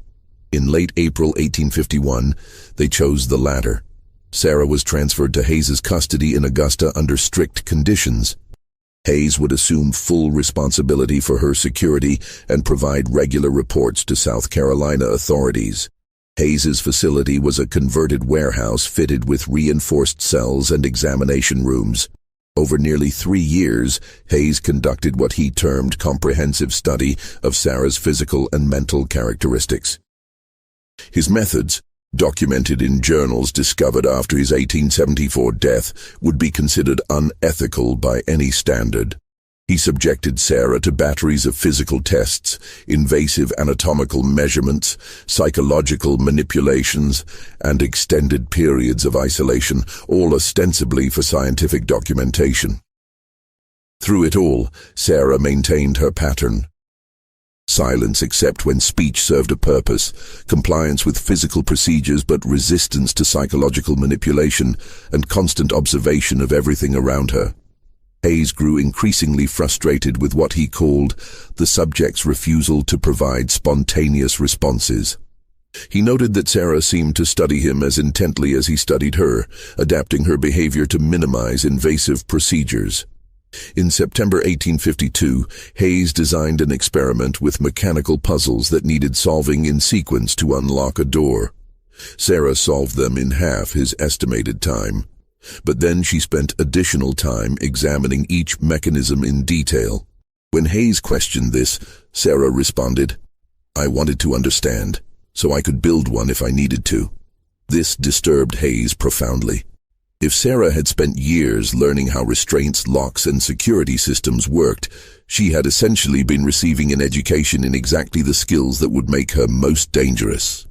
In late April 1851, they chose the latter. Sarah was transferred to Hayes's custody in Augusta under strict conditions. Hayes would assume full responsibility for her security and provide regular reports to South Carolina authorities. Hayes's facility was a converted warehouse fitted with reinforced cells and examination rooms. Over nearly 3 years, Hayes conducted what he termed comprehensive study of Sarah's physical and mental characteristics. His methods, documented in journals discovered after his 1874 death, would be considered unethical by any standard. He subjected Sarah to batteries of physical tests, invasive anatomical measurements, psychological manipulations, and extended periods of isolation, all ostensibly for scientific documentation. Through it all, Sarah maintained her pattern: silence except when speech served a purpose, compliance with physical procedures but resistance to psychological manipulation, and constant observation of everything around her. Hayes grew increasingly frustrated with what he called the subject's refusal to provide spontaneous responses. He noted that Sarah seemed to study him as intently as he studied her, adapting her behavior to minimize invasive procedures. In September 1852, Hayes designed an experiment with mechanical puzzles that needed solving in sequence to unlock a door. Sarah solved them in half his estimated time, but then she spent additional time examining each mechanism in detail. When Hayes questioned this, Sarah responded, "I wanted to understand, so I could build one if I needed to." This disturbed Hayes profoundly. If Sarah had spent years learning how restraints, locks, and security systems worked, she had essentially been receiving an education in exactly the skills that would make her most dangerous.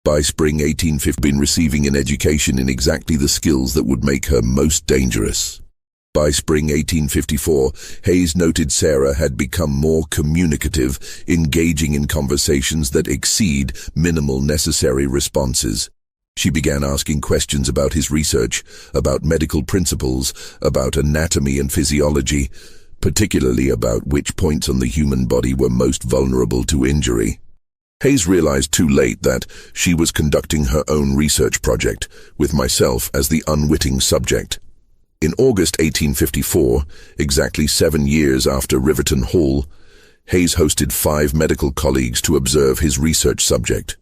By spring 1850, been receiving an education in exactly the skills that would make her most dangerous. By spring 1854, Hayes noted Sarah had become more communicative, engaging in conversations that exceed minimal necessary responses. She began asking questions about his research, about medical principles, about anatomy and physiology, particularly about which points on the human body were most vulnerable to injury. Hayes realized too late that she was conducting her own research project, with myself as the unwitting subject. In August 1854, exactly 7 years after Riverton Hall, Hayes hosted 5 medical colleagues to observe his research subject.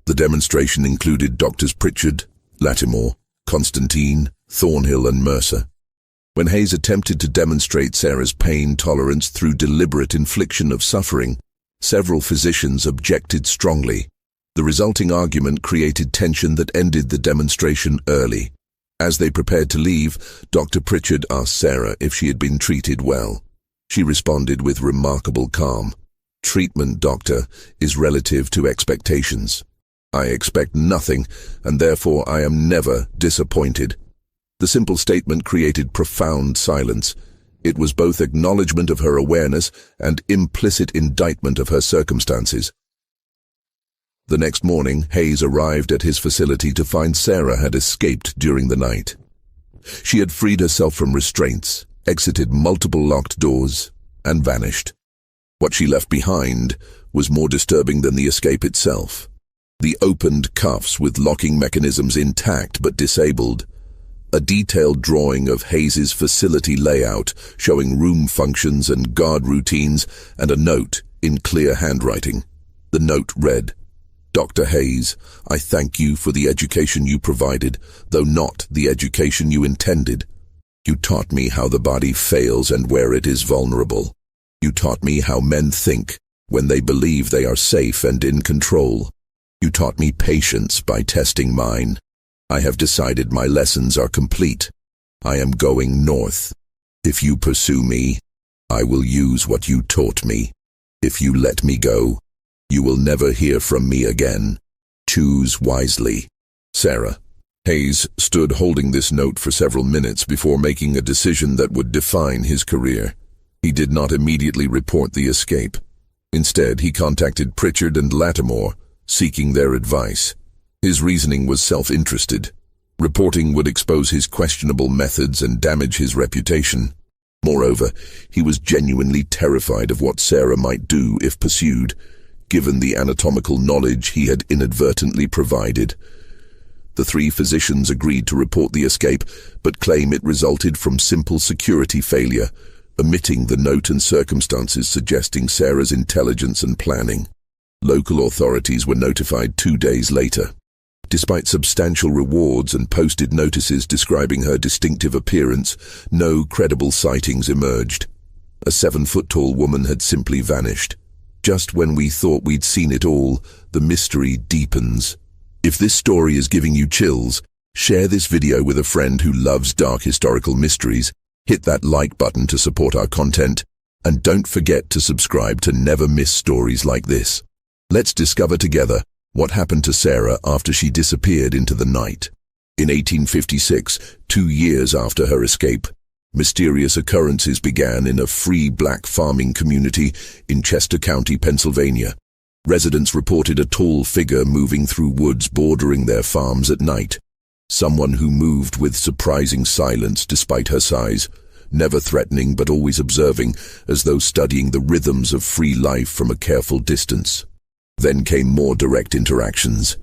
The demonstration included Doctors Pritchard, Latimore, Constantine, Thornhill, and Mercer. When Hayes attempted to demonstrate Sarah's pain tolerance through deliberate infliction of suffering, several physicians objected strongly. The resulting argument created tension that ended the demonstration early. As they prepared to leave, Dr. Pritchard asked Sarah if she had been treated well. She responded with remarkable calm. "Treatment, doctor, is relative to expectations. I expect nothing, and therefore I am never disappointed." The simple statement created profound silence. It was both acknowledgement of her awareness and implicit indictment of her circumstances. The next morning, Hayes arrived at his facility to find Sarah had escaped during the night. She had freed herself from restraints, exited multiple locked doors, and vanished. What she left behind was more disturbing than the escape itself. The opened cuffs with locking mechanisms intact but disabled. A detailed drawing of Hayes's facility layout showing room functions and guard routines, and a note in clear handwriting. The note read, "Dr. Hayes, I thank you for the education you provided, though not the education you intended. You taught me how the body fails and where it is vulnerable. You taught me how men think when they believe they are safe and in control. You taught me patience by testing mine. I have decided my lessons are complete. I am going north. If you pursue me, I will use what you taught me. If you let me go, you will never hear from me again. Choose wisely. Sarah." Hayes stood holding this note for several minutes before making a decision that would define his career. He did not immediately report the escape. Instead, he contacted Pritchard and Lattimore, seeking their advice. His reasoning was self-interested. Reporting would expose his questionable methods and damage his reputation. Moreover, he was genuinely terrified of what Sarah might do if pursued, given the anatomical knowledge he had inadvertently provided. The three physicians agreed to report the escape, but claim it resulted from simple security failure, omitting the note and circumstances suggesting Sarah's intelligence and planning. Local authorities were notified 2 days later. Despite substantial rewards and posted notices describing her distinctive appearance, no credible sightings emerged. A 7-foot-tall woman had simply vanished. Just when we thought we'd seen it all, the mystery deepens. If this story is giving you chills, share this video with a friend who loves dark historical mysteries, hit that like button to support our content, and don't forget to subscribe to never miss stories like this. Let's discover together what happened to Sarah after she disappeared into the night. In 1856, 2 years after her escape, mysterious occurrences began in a free black farming community in Chester County, Pennsylvania. Residents reported a tall figure moving through woods bordering their farms at night. Someone who moved with surprising silence despite her size, never threatening but always observing, as though studying the rhythms of free life from a careful distance. Then came more direct interactions.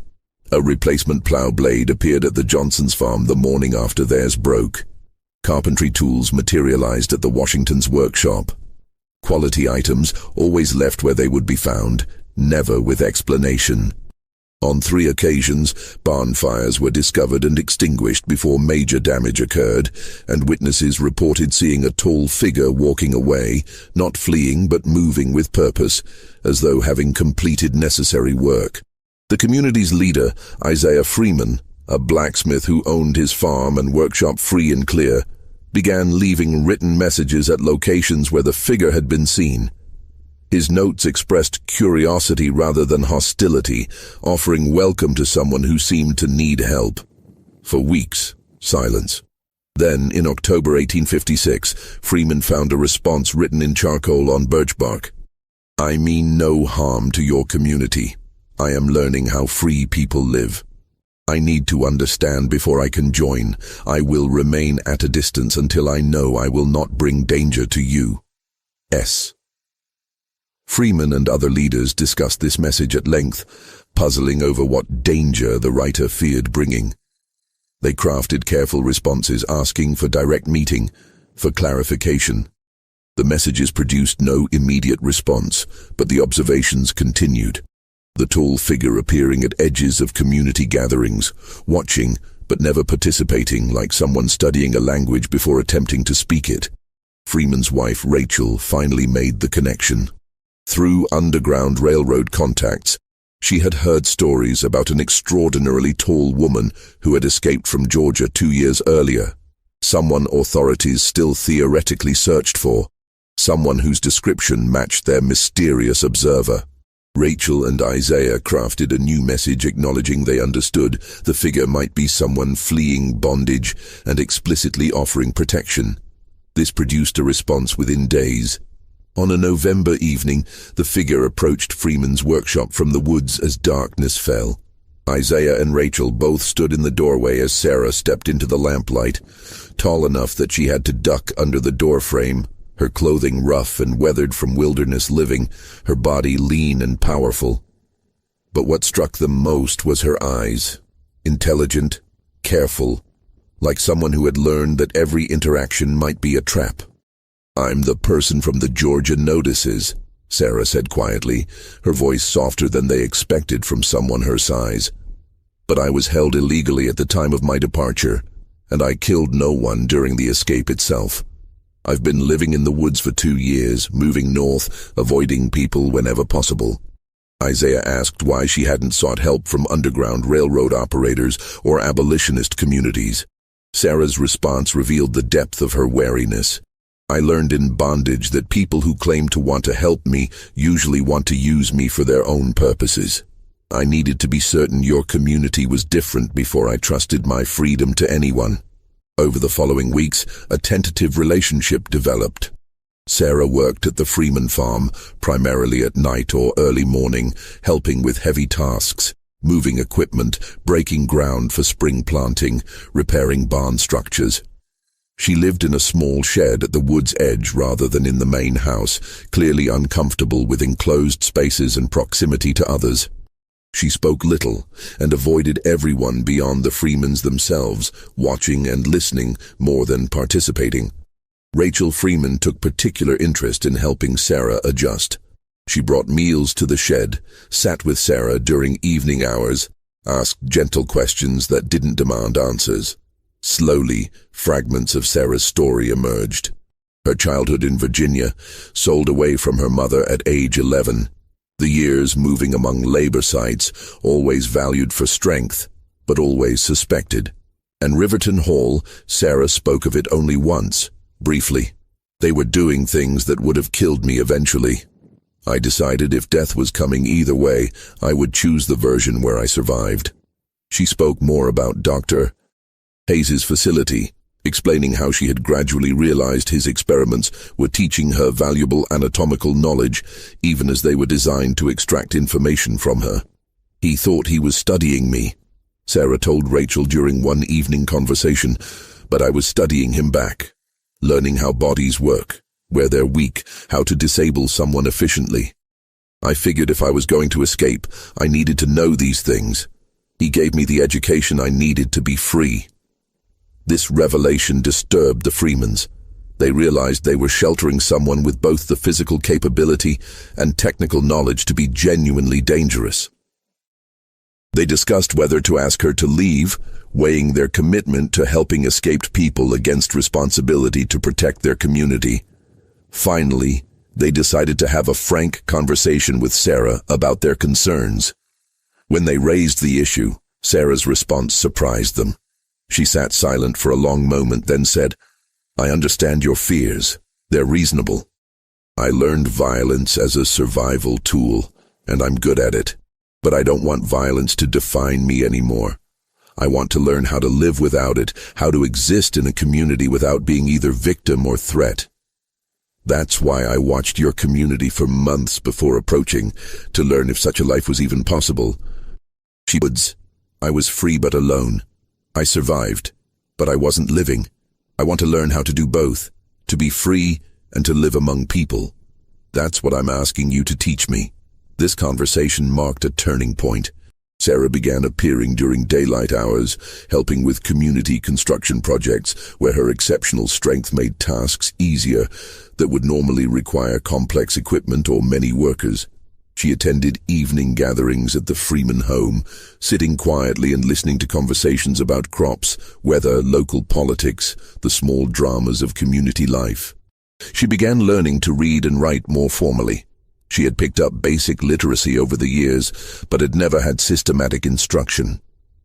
A replacement plow blade appeared at the Johnsons' farm the morning after theirs broke. Carpentry tools materialized at the Washingtons' workshop. Quality items always left where they would be found, never with explanation. On 3 occasions, barn fires were discovered and extinguished before major damage occurred, and witnesses reported seeing a tall figure walking away, not fleeing but moving with purpose, as though having completed necessary work. The community's leader, Isaiah Freeman, a blacksmith who owned his farm and workshop free and clear, began leaving written messages at locations where the figure had been seen. His notes expressed curiosity rather than hostility, offering welcome to someone who seemed to need help. For weeks, silence. Then, in October 1856, Freeman found a response written in charcoal on birch bark. "I mean no harm to your community. I am learning how free people live. I need to understand before I can join. I will remain at a distance until I know I will not bring danger to you. S." Freeman and other leaders discussed this message at length, puzzling over what danger the writer feared bringing. They crafted careful responses asking for direct meeting, for clarification. The messages produced no immediate response, but the observations continued. The tall figure appearing at edges of community gatherings, watching but never participating, like someone studying a language before attempting to speak it. Freeman's wife, Rachel, finally made the connection. Through Underground Railroad contacts, she had heard stories about an extraordinarily tall woman who had escaped from Georgia 2 years earlier. Someone authorities still theoretically searched for. Someone whose description matched their mysterious observer. Rachel and Isaiah crafted a new message acknowledging they understood the figure might be someone fleeing bondage and explicitly offering protection. This produced a response within days. On a November evening, the figure approached Freeman's workshop from the woods as darkness fell. Isaiah and Rachel both stood in the doorway as Sarah stepped into the lamplight, tall enough that she had to duck under the doorframe, her clothing rough and weathered from wilderness living, her body lean and powerful. But what struck them most was her eyes, intelligent, careful, like someone who had learned that every interaction might be a trap. "I'm the person from the Georgia notices," Sarah said quietly, her voice softer than they expected from someone her size. "But I was held illegally at the time of my departure, and I killed no one during the escape itself. I've been living in the woods for 2 years, moving north, avoiding people whenever possible." Isaiah asked why she hadn't sought help from Underground Railroad operators or abolitionist communities. Sarah's response revealed the depth of her wariness. "I learned in bondage that people who claim to want to help me usually want to use me for their own purposes. I needed to be certain your community was different before I trusted my freedom to anyone." Over the following weeks, a tentative relationship developed. Sarah worked at the Freeman farm, primarily at night or early morning, helping with heavy tasks, moving equipment, breaking ground for spring planting, repairing barn structures. She lived in a small shed at the wood's edge rather than in the main house, clearly uncomfortable with enclosed spaces and proximity to others. She spoke little and avoided everyone beyond the Freemans themselves, watching and listening more than participating. Rachel Freeman took particular interest in helping Sarah adjust. She brought meals to the shed, sat with Sarah during evening hours, asked gentle questions that didn't demand answers. Slowly, fragments of Sarah's story emerged. Her childhood in Virginia, sold away from her mother at age 11. The years moving among labor sites, always valued for strength, but always suspected. And Riverton Hall, Sarah spoke of it only once, briefly. "They were doing things that would have killed me eventually. I decided if death was coming either way, I would choose the version where I survived." She spoke more about Dr. Hayes's facility, explaining how she had gradually realized his experiments were teaching her valuable anatomical knowledge, even as they were designed to extract information from her. "He thought he was studying me," Sarah told Rachel during one evening conversation, "but I was studying him back, learning how bodies work, where they're weak, how to disable someone efficiently. I figured if I was going to escape, I needed to know these things. He gave me the education I needed to be free." This revelation disturbed the Freemans. They realized they were sheltering someone with both the physical capability and technical knowledge to be genuinely dangerous. They discussed whether to ask her to leave, weighing their commitment to helping escaped people against responsibility to protect their community. Finally, they decided to have a frank conversation with Sarah about their concerns. When they raised the issue, Sarah's response surprised them. She sat silent for a long moment, then said, "I understand your fears. They're reasonable. I learned violence as a survival tool, and I'm good at it. But I don't want violence to define me anymore. I want to learn how to live without it, how to exist in a community without being either victim or threat. That's why I watched your community for months before approaching, to learn if such a life was even possible." I was free but alone. I survived, but I wasn't living. I want to learn how to do both, to be free and to live among people. That's what I'm asking you to teach me." This conversation marked a turning point. Sarah began appearing during daylight hours, helping with community construction projects where her exceptional strength made tasks easier that would normally require complex equipment or many workers. She attended evening gatherings at the Freeman home, sitting quietly and listening to conversations about crops, weather, local politics, the small dramas of community life. She began learning to read and write more formally. She had picked up basic literacy over the years, but had never had systematic instruction.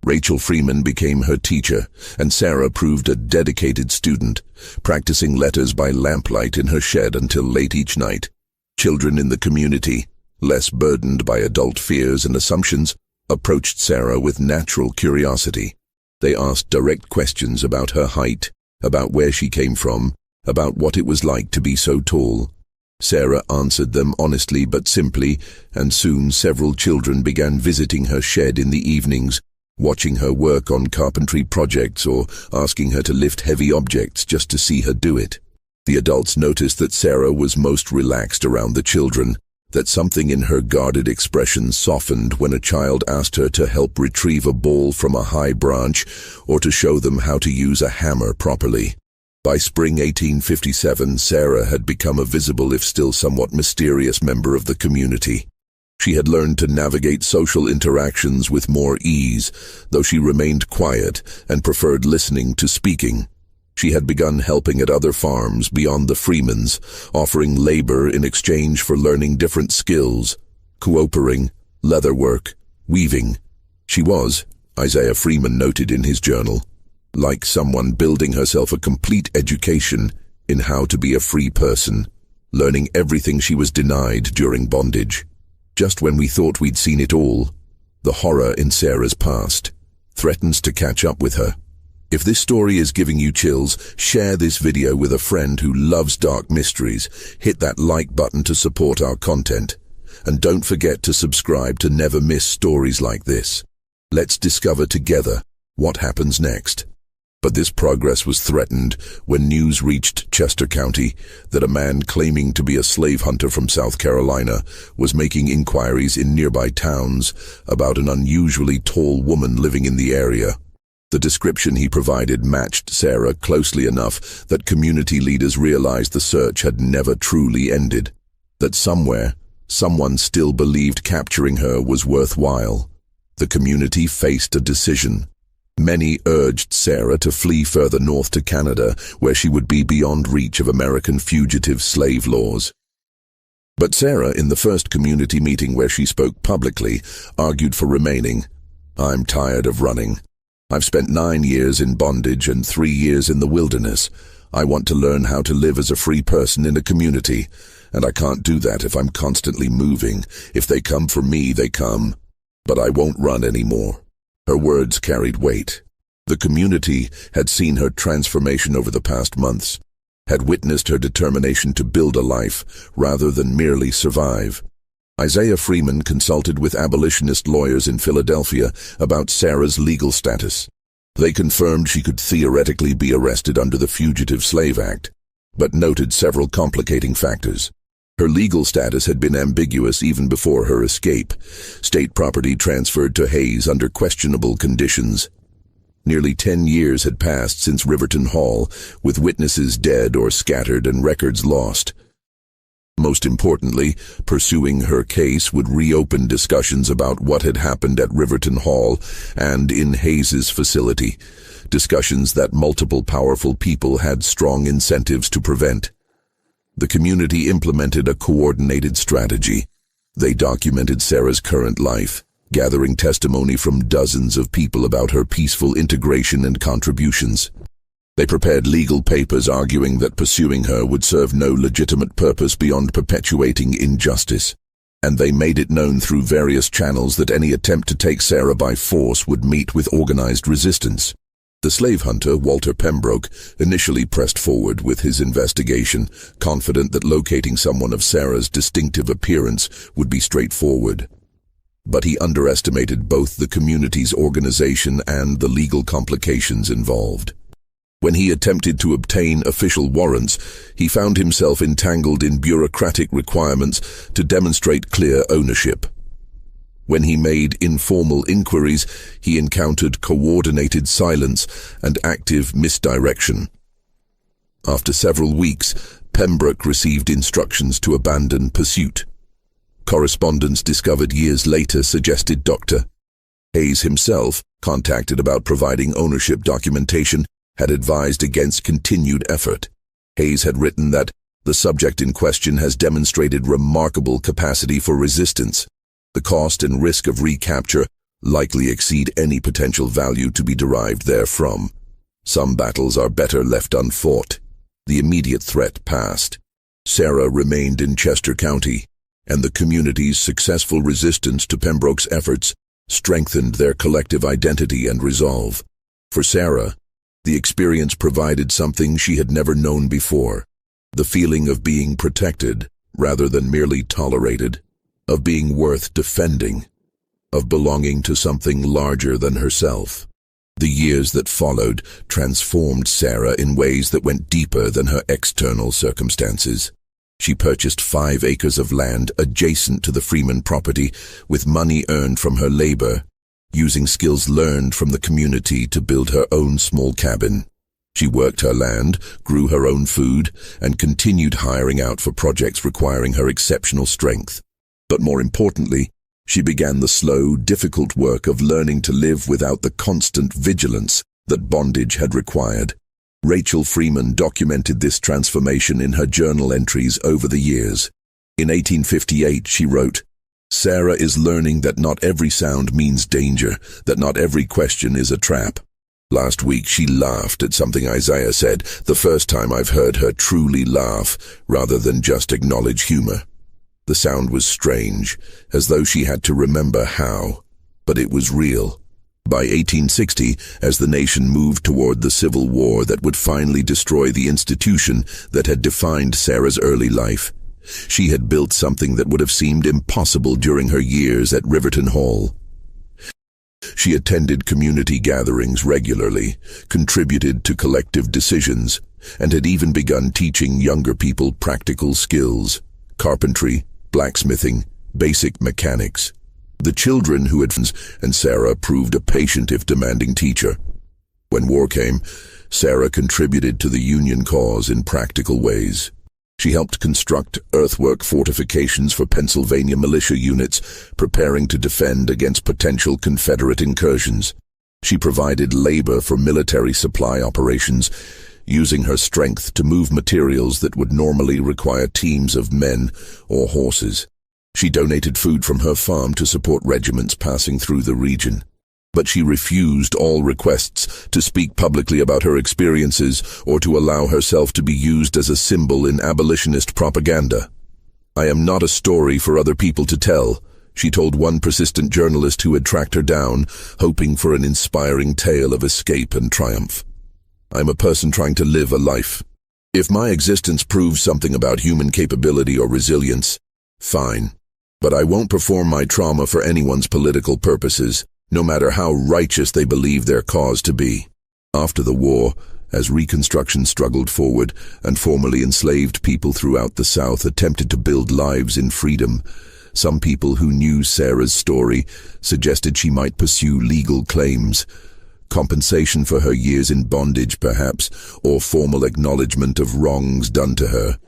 Rachel Freeman became her teacher, and Sarah proved a dedicated student, practicing letters by lamplight in her shed until late each night. Children in the community, less burdened by adult fears and assumptions, approached Sarah with natural curiosity. They asked direct questions about her height, about where she came from, about what it was like to be so tall. Sarah answered them honestly but simply, and soon several children began visiting her shed in the evenings, watching her work on carpentry projects or asking her to lift heavy objects just to see her do it. The adults noticed that Sarah was most relaxed around the children, that something in her guarded expression softened when a child asked her to help retrieve a ball from a high branch or to show them how to use a hammer properly. By spring 1857, Sarah had become a visible if still somewhat mysterious member of the community. She had learned to navigate social interactions with more ease, though she remained quiet and preferred listening to speaking. She had begun helping at other farms beyond the Freemans, offering labor in exchange for learning different skills: coopering, leatherwork, weaving. She was, Isaiah Freeman noted in his journal, like someone building herself a complete education in how to be a free person, learning everything she was denied during bondage. Just when we thought we'd seen it all, the horror in Sarah's past threatens to catch up with her. If this story is giving you chills, share this video with a friend who loves dark mysteries. Hit that like button to support our content. And don't forget to subscribe to never miss stories like this. Let's discover together what happens next. But this progress was threatened when news reached Chester County that a man claiming to be a slave hunter from South Carolina was making inquiries in nearby towns about an unusually tall woman living in the area. The description he provided matched Sarah closely enough that community leaders realized the search had never truly ended, that somewhere, someone still believed capturing her was worthwhile. The community faced a decision. Many urged Sarah to flee further north to Canada, where she would be beyond reach of American fugitive slave laws. But Sarah, in the first community meeting where she spoke publicly, argued for remaining. "I'm tired of running. I've spent 9 years in bondage and 3 years in the wilderness. I want to learn how to live as a free person in a community, and I can't do that if I'm constantly moving. If they come for me, they come. But I won't run anymore." Her words carried weight. The community had seen her transformation over the past months, had witnessed her determination to build a life rather than merely survive. Isaiah Freeman consulted with abolitionist lawyers in Philadelphia about Sarah's legal status. They confirmed she could theoretically be arrested under the Fugitive Slave Act, but noted several complicating factors. Her legal status had been ambiguous even before her escape. State property transferred to Hayes under questionable conditions. Nearly 10 years had passed since Riverton Hall, with witnesses dead or scattered and records lost. Most importantly, pursuing her case would reopen discussions about what had happened at Riverton Hall and in Hayes's facility, discussions that multiple powerful people had strong incentives to prevent. The community implemented a coordinated strategy. They documented Sarah's current life, gathering testimony from dozens of people about her peaceful integration and contributions. They prepared legal papers arguing that pursuing her would serve no legitimate purpose beyond perpetuating injustice, and they made it known through various channels that any attempt to take Sarah by force would meet with organized resistance. The slave hunter, Walter Pembroke, initially pressed forward with his investigation, confident that locating someone of Sarah's distinctive appearance would be straightforward. But he underestimated both the community's organization and the legal complications involved. When he attempted to obtain official warrants, he found himself entangled in bureaucratic requirements to demonstrate clear ownership. When he made informal inquiries, he encountered coordinated silence and active misdirection. After several weeks, Pembroke received instructions to abandon pursuit. Correspondence discovered years later suggested Dr. Hayes himself, contacted about providing ownership documentation, had advised against continued effort. Hayes had written that the subject in question has demonstrated remarkable capacity for resistance. The cost and risk of recapture likely exceed any potential value to be derived therefrom. Some battles are better left unfought. The immediate threat passed. Sarah remained in Chester County, and the community's successful resistance to Pembroke's efforts strengthened their collective identity and resolve. For Sarah, the experience provided something she had never known before: the feeling of being protected rather than merely tolerated, of being worth defending, of belonging to something larger than herself. The years that followed transformed Sarah in ways that went deeper than her external circumstances. She purchased 5 acres of land adjacent to the Freeman property with money earned from her labor, using skills learned from the community to build her own small cabin. She worked her land, grew her own food, and continued hiring out for projects requiring her exceptional strength. But more importantly, she began the slow, difficult work of learning to live without the constant vigilance that bondage had required. Rachel Freeman documented this transformation in her journal entries over the years. In 1858, she wrote, "Sarah is learning that not every sound means danger, that not every question is a trap." Last week she laughed at something Isaiah said, the first time I've heard her truly laugh, rather than just acknowledge humor. The sound was strange, as though she had to remember how, but it was real. By 1860, as the nation moved toward the Civil War that would finally destroy the institution that had defined Sarah's early life, she had built something that would have seemed impossible during her years at Riverton Hall. She attended community gatherings regularly, contributed to collective decisions, and had even begun teaching younger people practical skills: carpentry, blacksmithing, basic mechanics. The children who had and Sarah proved a patient if demanding teacher. When war came, Sarah contributed to the Union cause in practical ways. She helped construct earthwork fortifications for Pennsylvania militia units, preparing to defend against potential Confederate incursions. She provided labor for military supply operations, using her strength to move materials that would normally require teams of men or horses. She donated food from her farm to support regiments passing through the region. But she refused all requests to speak publicly about her experiences or to allow herself to be used as a symbol in abolitionist propaganda. "I am not a story for other people to tell," she told one persistent journalist who had tracked her down, hoping for an inspiring tale of escape and triumph. "I'm a person trying to live a life. If my existence proves something about human capability or resilience, fine. But I won't perform my trauma for anyone's political purposes, no matter how righteous they believe their cause to be." After the war, as Reconstruction struggled forward and formerly enslaved people throughout the South attempted to build lives in freedom, some people who knew Sarah's story suggested she might pursue legal claims, compensation for her years in bondage perhaps, or formal acknowledgement of wrongs done to her.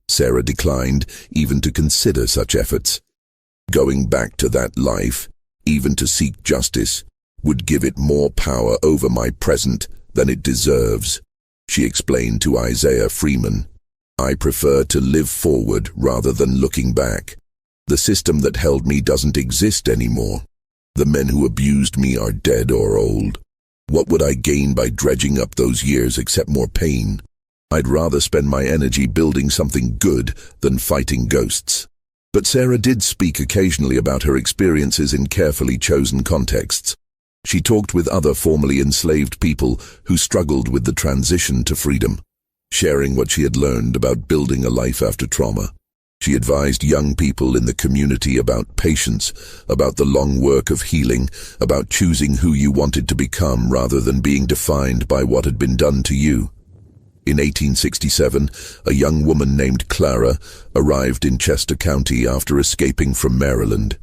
Sarah declined even to consider such efforts. Going back to that life, even to seek justice, would give it more power over my present than it deserves, she explained to Isaiah Freeman. "I prefer to live forward rather than looking back. The system that held me doesn't exist anymore. The men who abused me are dead or old. What would I gain by dredging up those years except more pain? I'd rather spend my energy building something good than fighting ghosts." But Sarah did speak occasionally about her experiences in carefully chosen contexts. She talked with other formerly enslaved people who struggled with the transition to freedom, sharing what she had learned about building a life after trauma. She advised young people in the community about patience, about the long work of healing, about choosing who you wanted to become rather than being defined by what had been done to you. In 1867, a young woman named Clara arrived in Chester County after escaping from Maryland.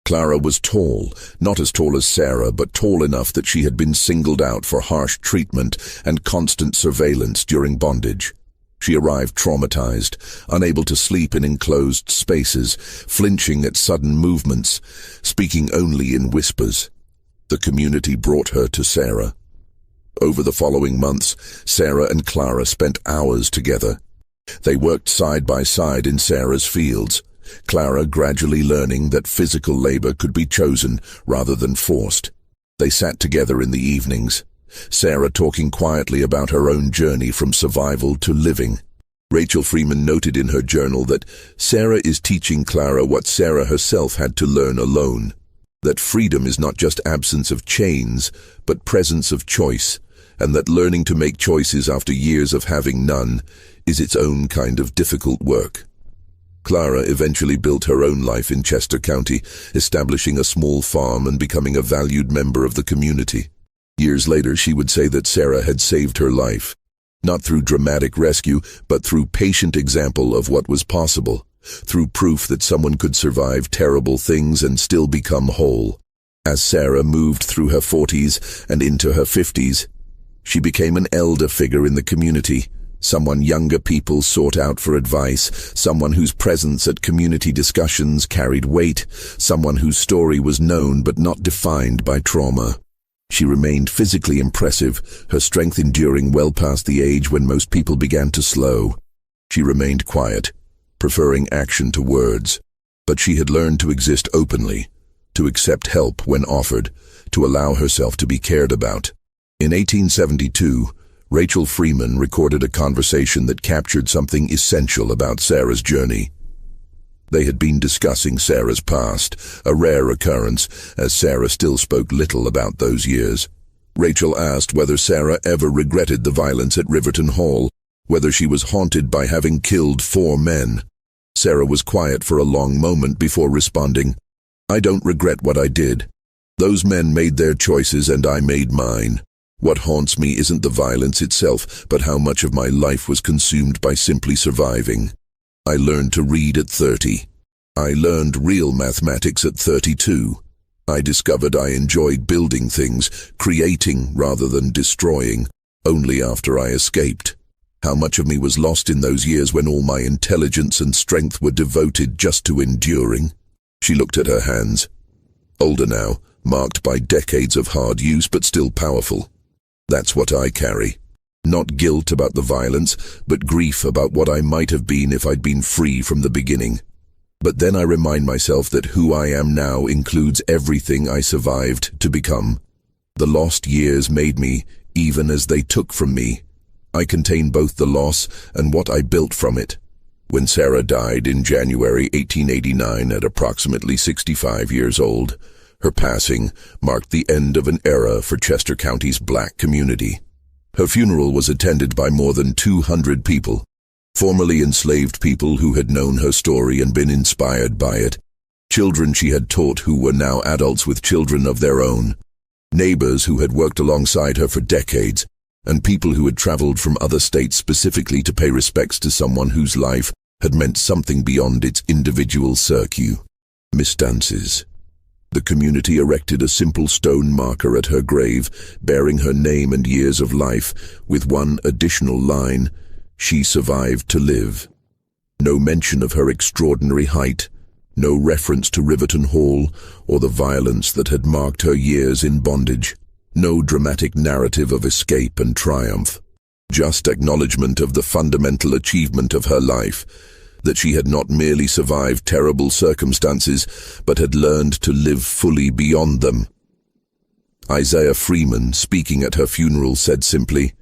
Clara was tall, not as tall as Sarah, but tall enough that she had been singled out for harsh treatment and constant surveillance during bondage. She arrived traumatized, unable to sleep in enclosed spaces, flinching at sudden movements, speaking only in whispers. The community brought her to Sarah. Over the following months, Sarah and Clara spent hours together. They worked side by side in Sarah's fields, Clara gradually learning that physical labor could be chosen rather than forced. They sat together in the evenings, Sarah talking quietly about her own journey from survival to living. Rachel Freeman noted in her journal that Sarah is teaching Clara what Sarah herself had to learn alone, that freedom is not just absence of chains, but presence of choice, and that learning to make choices after years of having none is its own kind of difficult work. Clara eventually built her own life in Chester County, establishing a small farm and becoming a valued member of the community. Years later, she would say that Sarah had saved her life, not through dramatic rescue, but through patient example of what was possible, through proof that someone could survive terrible things and still become whole. As Sarah moved through her 40s and into her 50s, she became an elder figure in the community, someone younger people sought out for advice, someone whose presence at community discussions carried weight, someone whose story was known but not defined by trauma. She remained physically impressive, her strength enduring well past the age when most people began to slow. She remained quiet, preferring action to words, but she had learned to exist openly, to accept help when offered, to allow herself to be cared about. In 1872, Rachel Freeman recorded a conversation that captured something essential about Sarah's journey. They had been discussing Sarah's past, a rare occurrence, as Sarah still spoke little about those years. Rachel asked whether Sarah ever regretted the violence at Riverton Hall, whether she was haunted by having killed 4 men. Sarah was quiet for a long moment before responding, "I don't regret what I did. Those men made their choices and I made mine. What haunts me isn't the violence itself, but how much of my life was consumed by simply surviving. I learned to read at 30. I learned real mathematics at 32. I discovered I enjoyed building things, creating rather than destroying, only after I escaped. How much of me was lost in those years when all my intelligence and strength were devoted just to enduring?" She looked at her hands. Older now, marked by decades of hard use but still powerful. "That's what I carry. Not guilt about the violence, but grief about what I might have been if I'd been free from the beginning. But then I remind myself that who I am now includes everything I survived to become. The lost years made me, even as they took from me. I contain both the loss and what I built from it." When Sarah died in January 1889 at approximately 65 years old, her passing marked the end of an era for Chester County's black community. Her funeral was attended by more than 200 people, formerly enslaved people who had known her story and been inspired by it, children she had taught who were now adults with children of their own, neighbors who had worked alongside her for decades, and people who had traveled from other states specifically to pay respects to someone whose life had meant something beyond its individual circumstances. The community erected a simple stone marker at her grave, bearing her name and years of life, with one additional line, "She survived to live." No mention of her extraordinary height, no reference to Riverton Hall or the violence that had marked her years in bondage, no dramatic narrative of escape and triumph, just acknowledgement of the fundamental achievement of her life, that she had not merely survived terrible circumstances, but had learned to live fully beyond them. Isaiah Freeman, speaking at her funeral, said simply,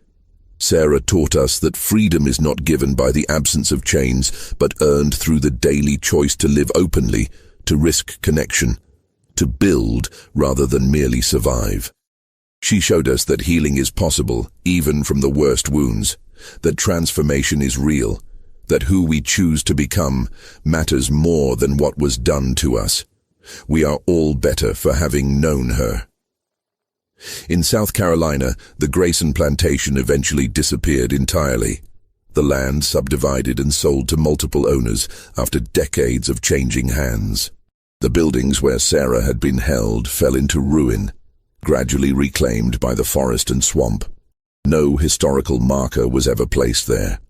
"Sarah taught us that freedom is not given by the absence of chains, but earned through the daily choice to live openly, to risk connection, to build rather than merely survive." She showed us that healing is possible, even from the worst wounds, that transformation is real, that who we choose to become matters more than what was done to us. We are all better for having known her. In South Carolina, the Grayson Plantation eventually disappeared entirely. The land subdivided and sold to multiple owners after decades of changing hands. The buildings where Sarah had been held fell into ruin, gradually reclaimed by the forest and swamp. No historical marker was ever placed there.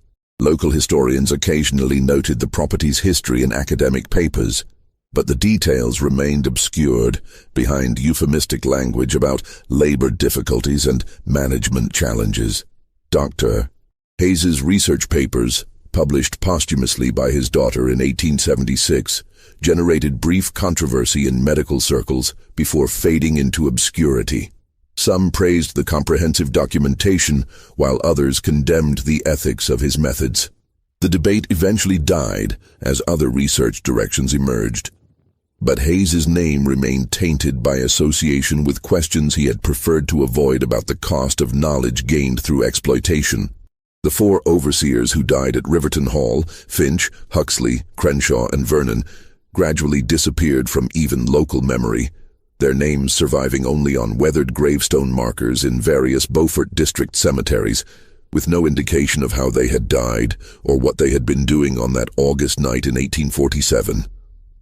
Local historians occasionally noted the property's history in academic papers, but the details remained obscured behind euphemistic language about labor difficulties and management challenges. Dr. Hayes's research papers, published posthumously by his daughter in 1876, generated brief controversy in medical circles before fading into obscurity. Some praised the comprehensive documentation, while others condemned the ethics of his methods. The debate eventually died as other research directions emerged. But Hayes's name remained tainted by association with questions he had preferred to avoid about the cost of knowledge gained through exploitation. The 4 overseers who died at Riverton Hall, Finch, Huxley, Crenshaw, and Vernon, gradually disappeared from even local memory, their names surviving only on weathered gravestone markers in various Bowfort District cemeteries, with no indication of how they had died or what they had been doing on that August night in 1847.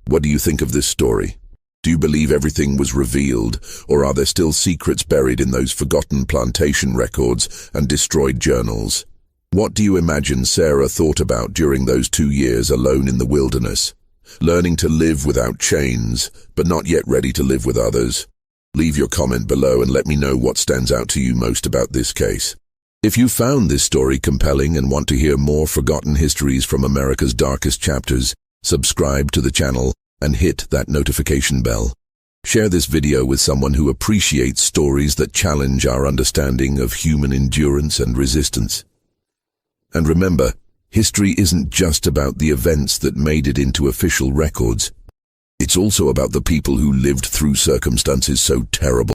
What do you think of this story? Do you believe everything was revealed, or are there still secrets buried in those forgotten plantation records and destroyed journals? What do you imagine Sarah thought about during those 2 years alone in the wilderness, learning to live without chains, but not yet ready to live with others? Leave your comment below and let me know what stands out to you most about this case. If you found this story compelling and want to hear more forgotten histories from America's darkest chapters, subscribe to the channel and hit that notification bell. Share this video with someone who appreciates stories that challenge our understanding of human endurance and resistance. And remember, history isn't just about the events that made it into official records. It's also about the people who lived through circumstances so terrible